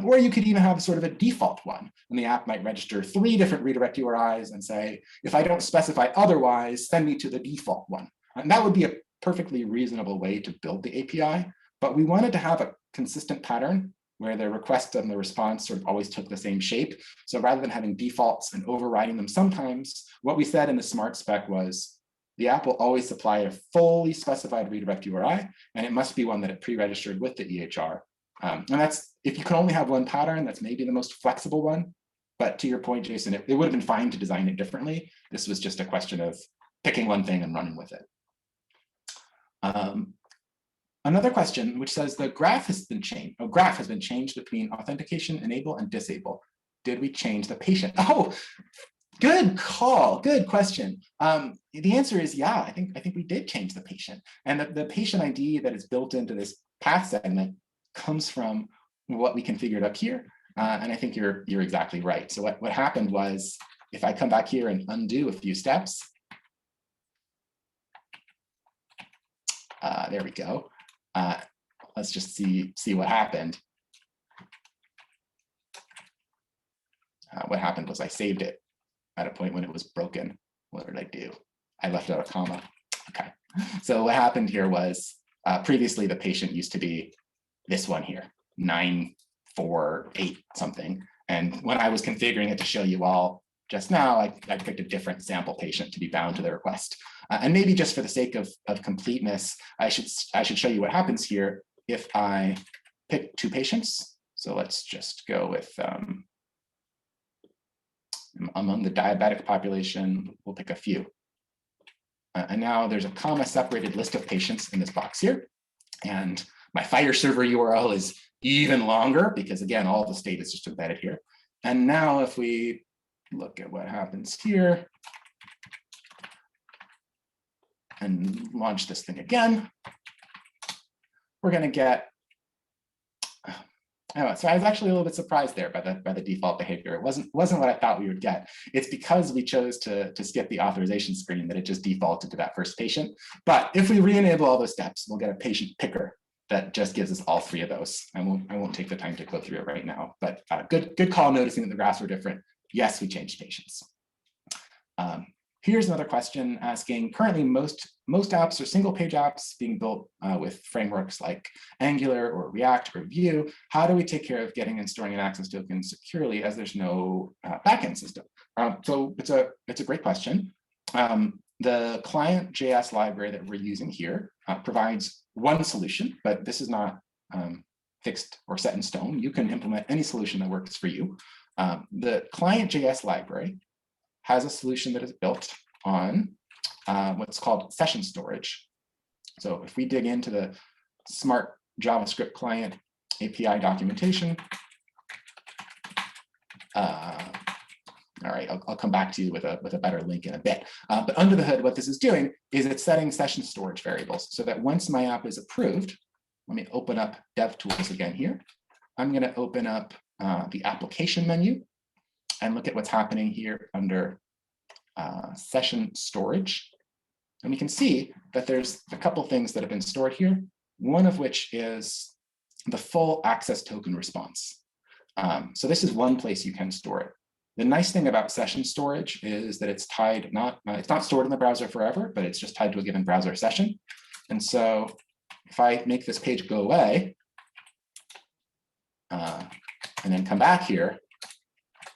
Or you could even have sort of a default one, and the app might register 3 different redirect URIs and say, if I don't specify otherwise, send me to the default one. And that would be a perfectly reasonable way to build the API, but we wanted to have a consistent pattern where the request and the response sort of always took the same shape. So rather than having defaults and overriding them sometimes, what we said in the Smart spec was the app will always supply a fully specified redirect URI, and it must be one that it pre-registered with the EHR. And that's, if you can only have one pattern, that's maybe the most flexible one. But to your point, Jason, it would have been fine to design it differently. This was just a question of picking one thing and running with it. Another question, which says the graph has been changed. Oh, graph has been changed between authentication, enable, and disable. Did we change the patient? Oh, good call. Good question. The answer is yeah. I think we did change the patient, and the patient ID that is built into this path segment comes from what we configured up here. And I think you're exactly right. So what happened was, if I come back here and undo a few steps, there we go. Let's just see what happened. What happened was I saved it at a point when it was broken. What did I do? I left out a comma. Okay. So what happened here was previously the patient used to be this one here, 948 something. And when I was configuring it to show you all just now, I picked a different sample patient to be bound to the request. And maybe just for the sake of completeness, I should show you what happens here if I pick 2 patients. So let's just go with among the diabetic population, we'll pick a few. And now there's a comma separated list of patients in this box here. And my FHIR server URL is even longer because, again, all the state is just embedded here. And now if we look at what happens here and launch this thing again, we're going to get, so I was actually a little bit surprised there by the default behavior. It wasn't what I thought we would get. It's because we chose to skip the authorization screen that it just defaulted to that first patient. But if we re-enable all those steps, we'll get a patient picker that just gives us all 3 of those. I won't take the time to go through it right now, but good call noticing that the graphs were different. Yes, we changed patients. Here's another question asking, currently most apps are single page apps being built with frameworks like Angular or React or Vue. How do we take care of getting and storing an access token securely as there's no backend system? So it's a great question. The client.js library that we're using here provides one solution, but this is not fixed or set in stone. You can implement any solution that works for you. The client.js library has a solution that is built on what's called session storage. So if we dig into the Smart JavaScript client API documentation, all right, I'll come back to you with a better link in a bit. But under the hood, what this is doing is it's setting session storage variables so that once my app is approved, let me open up DevTools again here. I'm going to open up the application menu and look at what's happening here under session storage. And we can see that there's a couple things that have been stored here, one of which is the full access token response. So this is one place you can store it. The nice thing about session storage is that it's tied, it's not stored in the browser forever, but it's just tied to a given browser session. And so if I make this page go away, and then come back here,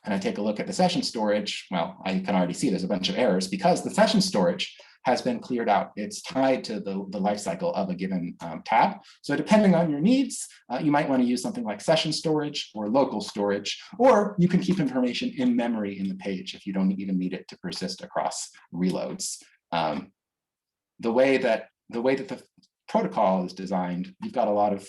and I take a look at the session storage, well, I can already see there's a bunch of errors because the session storage has been cleared out. It's tied to the lifecycle of a given tab. So depending on your needs, you might want to use something like session storage or local storage, or you can keep information in memory in the page if you don't even need it to persist across reloads. The way that the protocol is designed, you've got a lot of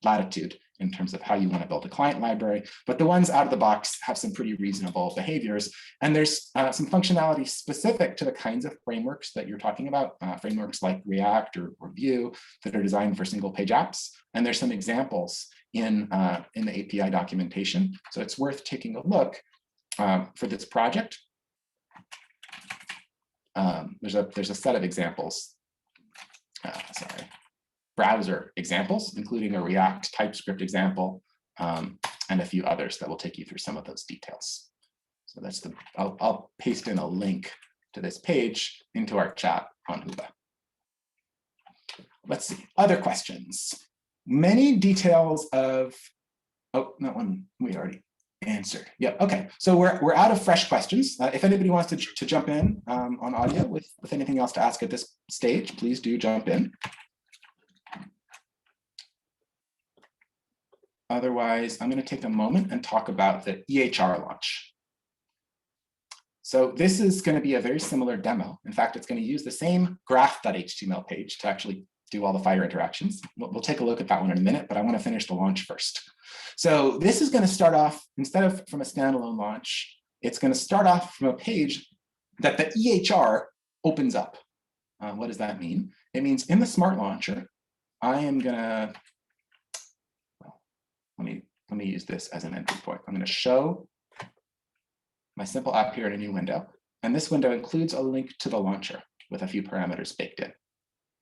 latitude in terms of how you want to build a client library, but the ones out of the box have some pretty reasonable behaviors. And there's some functionality specific to the kinds of frameworks that you're talking about, frameworks like React or Vue that are designed for single page apps. And there's some examples in the API documentation. So it's worth taking a look for this project. There's a set of examples, browser examples, including a React TypeScript example, and a few others that will take you through some of those details. So that's I'll paste in a link to this page into our chat on Huba. Let's see, other questions. Many details of, oh, that one we already answered. Yep, okay, so we're out of fresh questions. If anybody wants to jump in on audio with anything else to ask at this stage, please do jump in. Otherwise, I'm going to take a moment and talk about the EHR launch. So this is going to be a very similar demo. In fact, it's going to use the same graph.html page to actually do all the FHIR interactions. We'll take a look at that one in a minute, but I want to finish the launch first. So this is going to start off, instead of from a standalone launch, it's going to start off from a page that the EHR opens up. What does that mean? It means in the Smart Launcher, I am going to, let me use this as an entry point. I'm going to show my simple app here in a new window. And this window includes a link to the launcher with a few parameters baked in.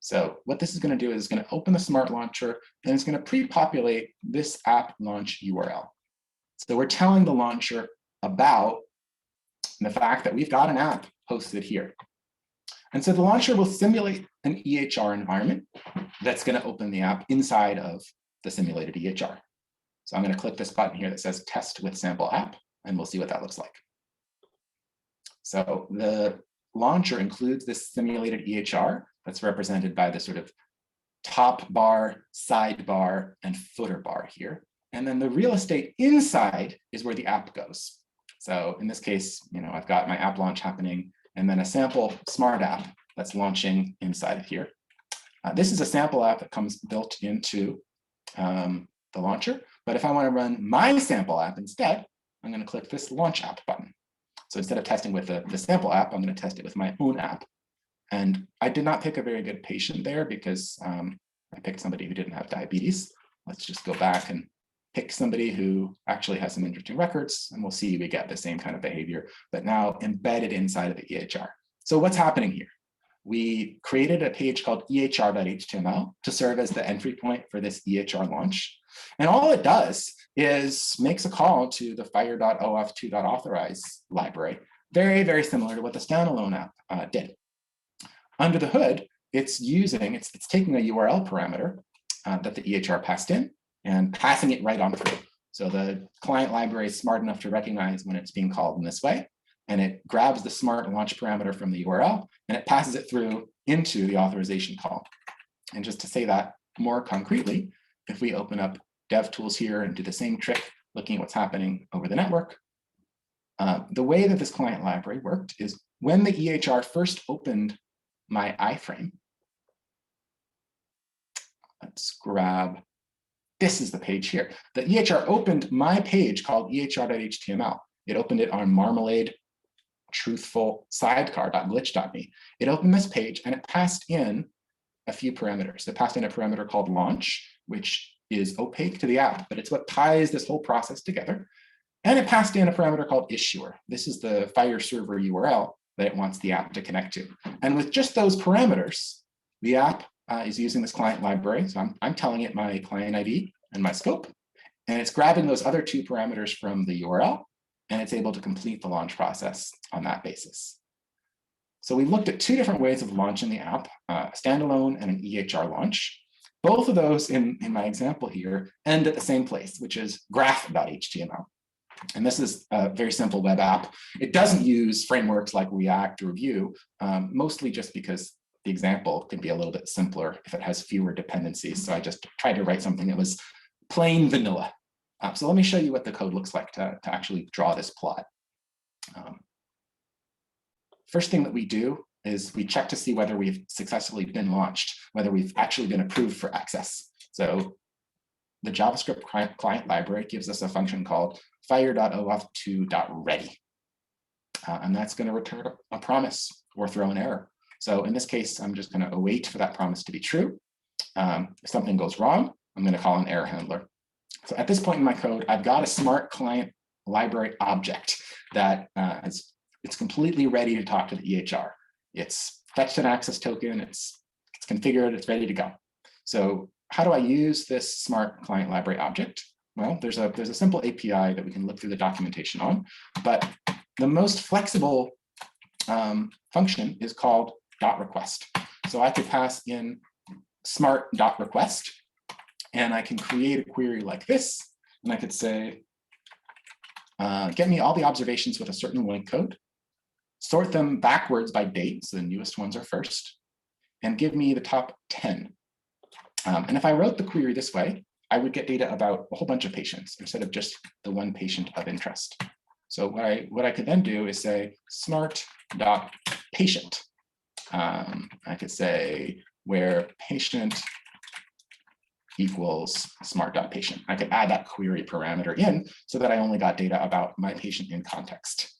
So what this is going to do is it's going to open the Smart Launcher, and it's going to pre-populate this app launch URL. So we're telling the launcher about the fact that we've got an app hosted here. And so the launcher will simulate an EHR environment that's going to open the app inside of the simulated EHR. So I'm going to click this button here that says test with sample app, and we'll see what that looks like. So the launcher includes this simulated EHR that's represented by the sort of top bar, sidebar, and footer bar here. And then the real estate inside is where the app goes. So in this case, I've got my app launch happening, and then a sample smart app that's launching inside of here. This is a sample app that comes built into the launcher. But if I want to run my sample app instead, I'm going to click this launch app button. So instead of testing with the sample app, I'm going to test it with my own app. And I did not pick a very good patient there because I picked somebody who didn't have diabetes. Let's just go back and pick somebody who actually has some interesting records, and we'll see we get the same kind of behavior, but now embedded inside of the EHR. So what's happening here? We created a page called ehr.html to serve as the entry point for this EHR launch. And all it does is makes a call to the FHIR.Oauth2.authorize library, very, very similar to what the standalone app did. Under the hood, it's taking a URL parameter that the EHR passed in and passing it right on through. So the client library is smart enough to recognize when it's being called in this way, and it grabs the smart launch parameter from the URL and it passes it through into the authorization call. And just to say that more concretely, if we open up dev tools here and do the same trick, looking at what's happening over the network. The way that this client library worked is when the EHR first opened my iframe, let's grab, this is the page here. The EHR opened my page called ehr.html. It opened it on Marmalade truthful sidecar.glitch.me. It opened this page and it passed in a few parameters. It passed in a parameter called launch, which is opaque to the app, but it's what ties this whole process together. And it passed in a parameter called issuer. This is the FHIR server URL that it wants the app to connect to. And with just those parameters, the app is using this client library. So I'm telling it my client ID and my scope, and it's grabbing those other two parameters from the URL, and it's able to complete the launch process on that basis. So we looked at two different ways of launching the app, standalone and an EHR launch. Both of those in my example here end at the same place, which is graph.html. And this is a very simple web app. It doesn't use frameworks like React or Vue, mostly just because the example can be a little bit simpler if it has fewer dependencies. So I just tried to write something that was plain vanilla. So let me show you what the code looks like to actually draw this plot. First thing that we do is we check to see whether we've successfully been launched, whether we've actually been approved for access. So the JavaScript client library gives us a function called FHIR.Oauth2.ready. And that's going to return a promise or throw an error. So in this case, I'm just going to await for that promise to be true. If something goes wrong, I'm going to call an error handler. So at this point in my code, I've got a smart client library object that it's completely ready to talk to the EHR. It's fetched an access token, it's configured, it's ready to go. So how do I use this smart client library object? Well, there's a simple API that we can look through the documentation on, but the most flexible function is called .request. So I could pass in smart.request, and I can create a query like this, and I could say, get me all the observations with a certain link code, sort them backwards by date, so the newest ones are first, and give me the top 10. And if I wrote the query this way, I would get data about a whole bunch of patients instead of just the one patient of interest. So what I could then do is say smart.patient. I could say where patient equals smart.patient. I could add that query parameter in so that I only got data about my patient in context.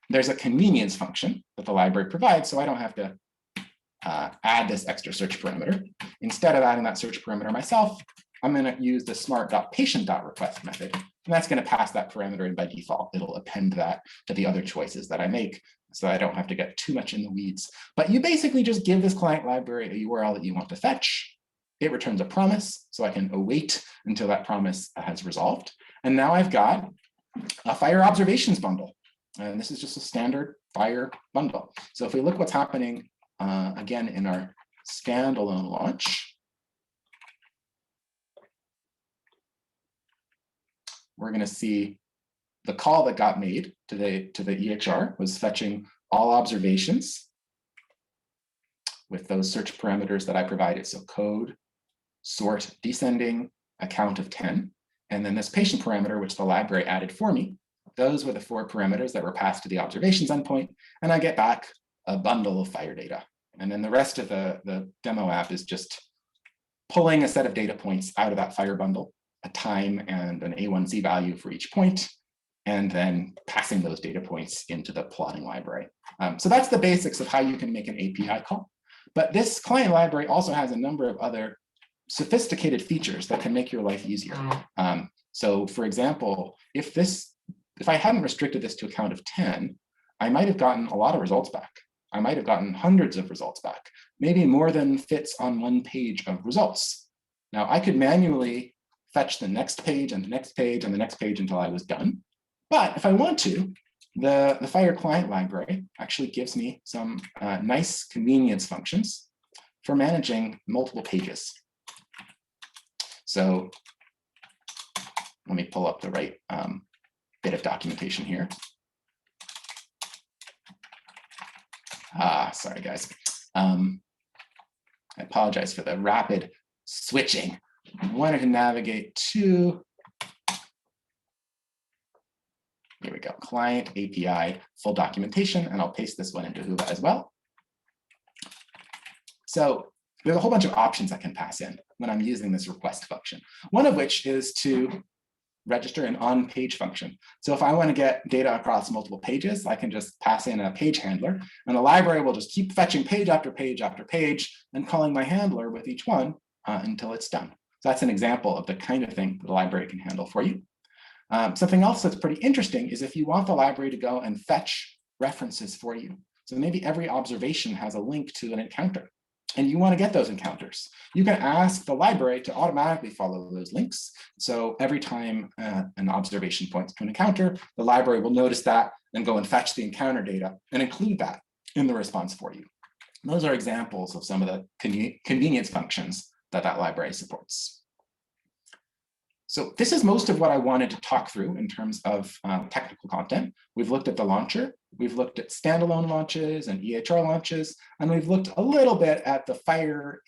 There's a convenience function that the library provides, so I don't have to add this extra search parameter. Instead of adding that search parameter myself, I'm going to use the smart.patient.request method, and that's going to pass that parameter in by default. It'll append that to the other choices that I make, so I don't have to get too much in the weeds. But you basically just give this client library a URL that you want to fetch. It returns a promise, so I can await until that promise has resolved. And now I've got a FHIR observations bundle. And this is just a standard FHIR bundle. So if we look what's happening again in our standalone launch, we're going to see the call that got made to the EHR was fetching all observations with those search parameters that I provided. So code, sort, descending, a count of 10. And then this patient parameter, which the library added for me, those were the 4 parameters that were passed to the observations endpoint. And I get back a bundle of FHIR data. And then the rest of the demo app is just pulling a set of data points out of that FHIR bundle, a time and an A1C value for each point, and then passing those data points into the plotting library. So that's the basics of how you can make an API call. But this client library also has a number of other sophisticated features that can make your life easier. So for example, if I hadn't restricted this to a count of 10, I might have gotten a lot of results back. I might have gotten hundreds of results back, maybe more than fits on one page of results. Now I could manually fetch the next page and the next page and the next page until I was done. But if I want to, the FHIR client library actually gives me some nice convenience functions for managing multiple pages. So let me pull up the right bit of documentation here. Sorry, guys. I apologize for the rapid switching wanted to navigate to, here we go, client API full documentation, and I'll paste this one into Whova as well. So there's a whole bunch of options I can pass in when I'm using this request function. One of which is to register an on-page function. So if I want to get data across multiple pages, I can just pass in a page handler, and the library will just keep fetching page after page after page and calling my handler with each one until it's done. So that's an example of the kind of thing the library can handle for you. Something else that's pretty interesting is if you want the library to go and fetch references for you. So maybe every observation has a link to an encounter, and you want to get those encounters. You can ask the library to automatically follow those links. So every time an observation points to an encounter, the library will notice that and go and fetch the encounter data and include that in the response for you. And those are examples of some of the convenience functions that library supports. So this is most of what I wanted to talk through in terms of technical content. We've looked at the launcher, we've looked at standalone launches and EHR launches, and we've looked a little bit at the FHIR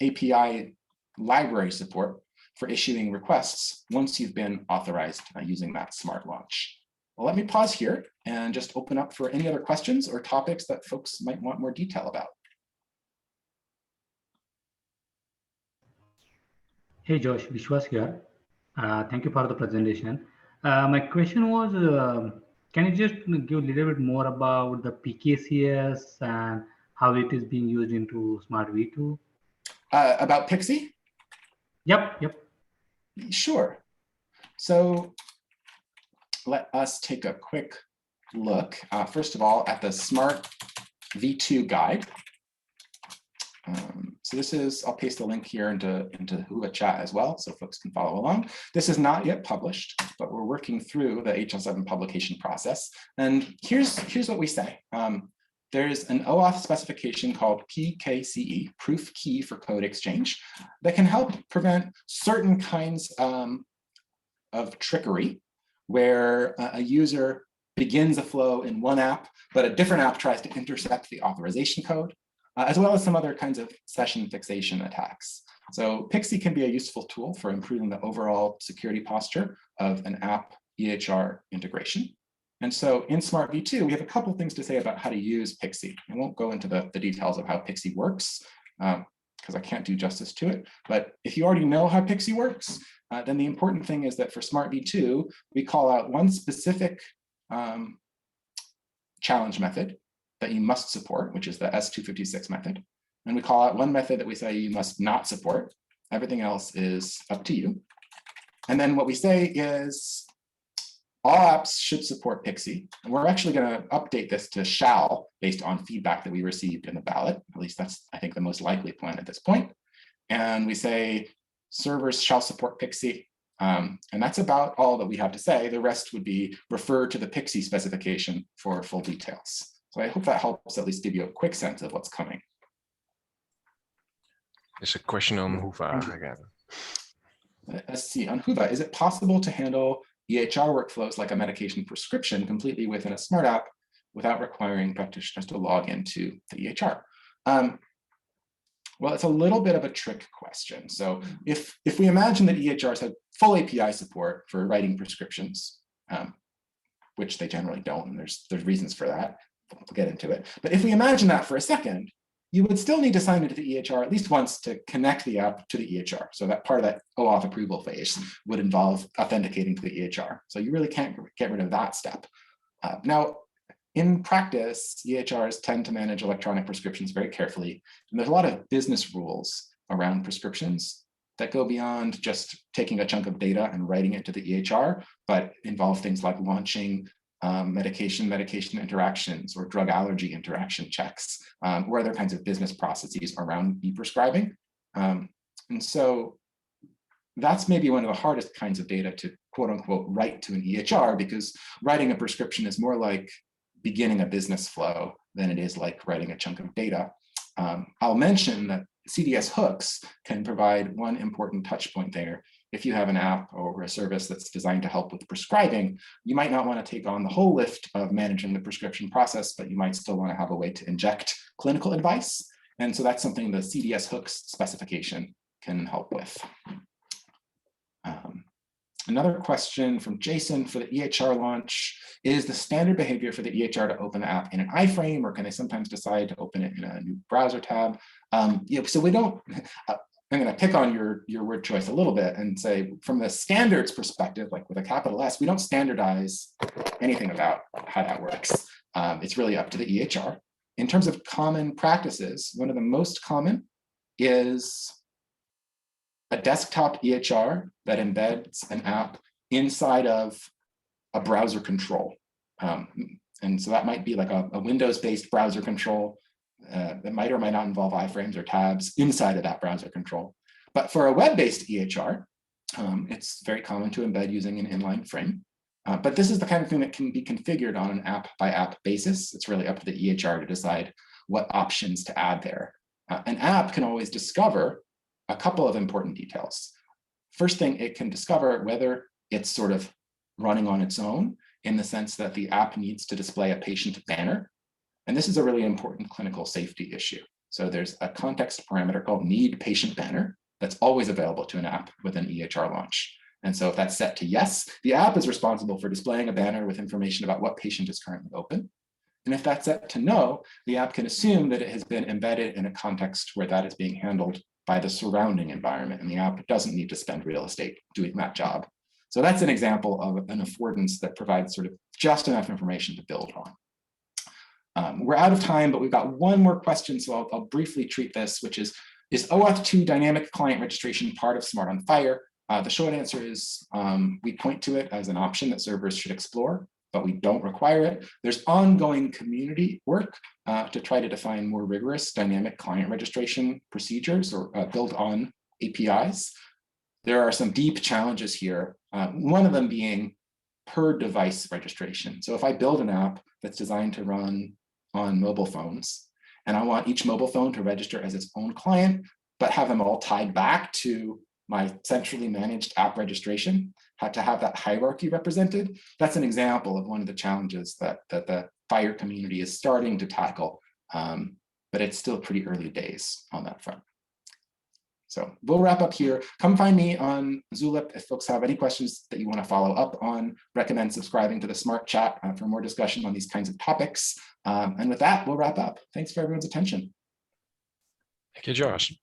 API library support for issuing requests once you've been authorized using that Smart Launch. Well, let me pause here and just open up for any other questions or topics that folks might want more detail about. Hey Josh, Vishwas here. Thank you for the presentation. My question was, can you just give a little bit more about the PKCS and how it is being used into Smart V2? About Pixie? Yep. Sure. So let us take a quick look, first of all, at the Smart V2 guide. So this is, I'll paste the link here into Whova chat as well, so folks can follow along. This is not yet published, but we're working through the HL7 publication process. And here's what we say. There's an OAuth specification called PKCE, Proof Key for Code Exchange, that can help prevent certain kinds of trickery, where a user begins a flow in one app, but a different app tries to intercept the authorization code, as well as some other kinds of session fixation attacks. So Pixie can be a useful tool for improving the overall security posture of an app EHR integration. And so in Smart V2, we have a couple things to say about how to use Pixie. I won't go into the details of how Pixie works, because I can't do justice to it. But if you already know how Pixie works, then the important thing is that for Smart V2, we call out one specific challenge method that you must support, which is the S256 method. And we call out one method that we say you must not support. Everything else is up to you. And then what we say is all apps should support Pixie. And we're actually going to update this to shall based on feedback that we received in the ballot. At least that's, I think, the most likely plan at this point. And we say servers shall support Pixie. And that's about all that we have to say. The rest would be refer to the Pixie specification for full details. So I hope that helps at least give you a quick sense of what's coming. There's a question on Whova again. Let's see, on Whova, is it possible to handle EHR workflows like a medication prescription completely within a Smart app without requiring practitioners to log into the EHR? Well, it's a little bit of a trick question. So if we imagine that EHRs have full API support for writing prescriptions, which they generally don't, and there's reasons for that. We'll get into it. But if we imagine that for a second, you would still need to sign into the EHR at least once to connect the app to the EHR. So that part of that OAuth approval phase would involve authenticating to the EHR. So you really can't get rid of that step. Now, in practice, EHRs tend to manage electronic prescriptions very carefully. And there's a lot of business rules around prescriptions that go beyond just taking a chunk of data and writing it to the EHR, but involve things like launching medication interactions or drug allergy interaction checks, or other kinds of business processes around e-prescribing. And so that's maybe one of the hardest kinds of data to quote unquote write to an EHR, because writing a prescription is more like beginning a business flow than it is like writing a chunk of data. I'll mention that CDS hooks can provide one important touch point there. If you have an app or a service that's designed to help with prescribing, you might not want to take on the whole lift of managing the prescription process, but you might still want to have a way to inject clinical advice. And so that's something the CDS hooks specification can help with. Another question from Jason for the EHR launch: is the standard behavior for the EHR to open the app in an iframe, or can I sometimes decide to open it in a new browser tab? So we don't, I'm going to pick on your word choice a little bit and say, from the standards perspective, like with a capital S, we don't standardize anything about how that works. It's really up to the EHR. In terms of common practices, one of the most common is a desktop EHR that embeds an app inside of a browser control. And so that might be like a Windows-based browser control that might or might not involve iframes or tabs inside of that browser control. But for a web-based EHR, it's very common to embed using an inline frame. But this is the kind of thing that can be configured on an app-by-app basis. It's really up to the EHR to decide what options to add there. An app can always discover a couple of important details. First thing, it can discover whether it's sort of running on its own, in the sense that the app needs to display a patient banner. And this is a really important clinical safety issue. So there's a context parameter called need patient banner that's always available to an app with an EHR launch. And so if that's set to yes, the app is responsible for displaying a banner with information about what patient is currently open. And if that's set to no, the app can assume that it has been embedded in a context where that is being handled by the surrounding environment, and the app doesn't need to spend real estate doing that job. So that's an example of an affordance that provides sort of just enough information to build on. We're out of time, but we've got one more question, so I'll briefly treat this, which is OAuth 2 dynamic client registration part of Smart on FHIR? The short answer is we point to it as an option that servers should explore, but we don't require it. There's ongoing community work to try to define more rigorous dynamic client registration procedures or build on APIs. There are some deep challenges here, one of them being per device registration. So if I build an app that's designed to run on mobile phones, and I want each mobile phone to register as its own client, but have them all tied back to my centrally managed app registration, had to have that hierarchy represented. That's an example of one of the challenges that the FHIR community is starting to tackle, but it's still pretty early days on that front. So we'll wrap up here. Come find me on Zulip if folks have any questions that you want to follow up on. Recommend subscribing to the Smart Chat for more discussion on these kinds of topics. And with that, we'll wrap up. Thanks for everyone's attention. Thank you, Josh.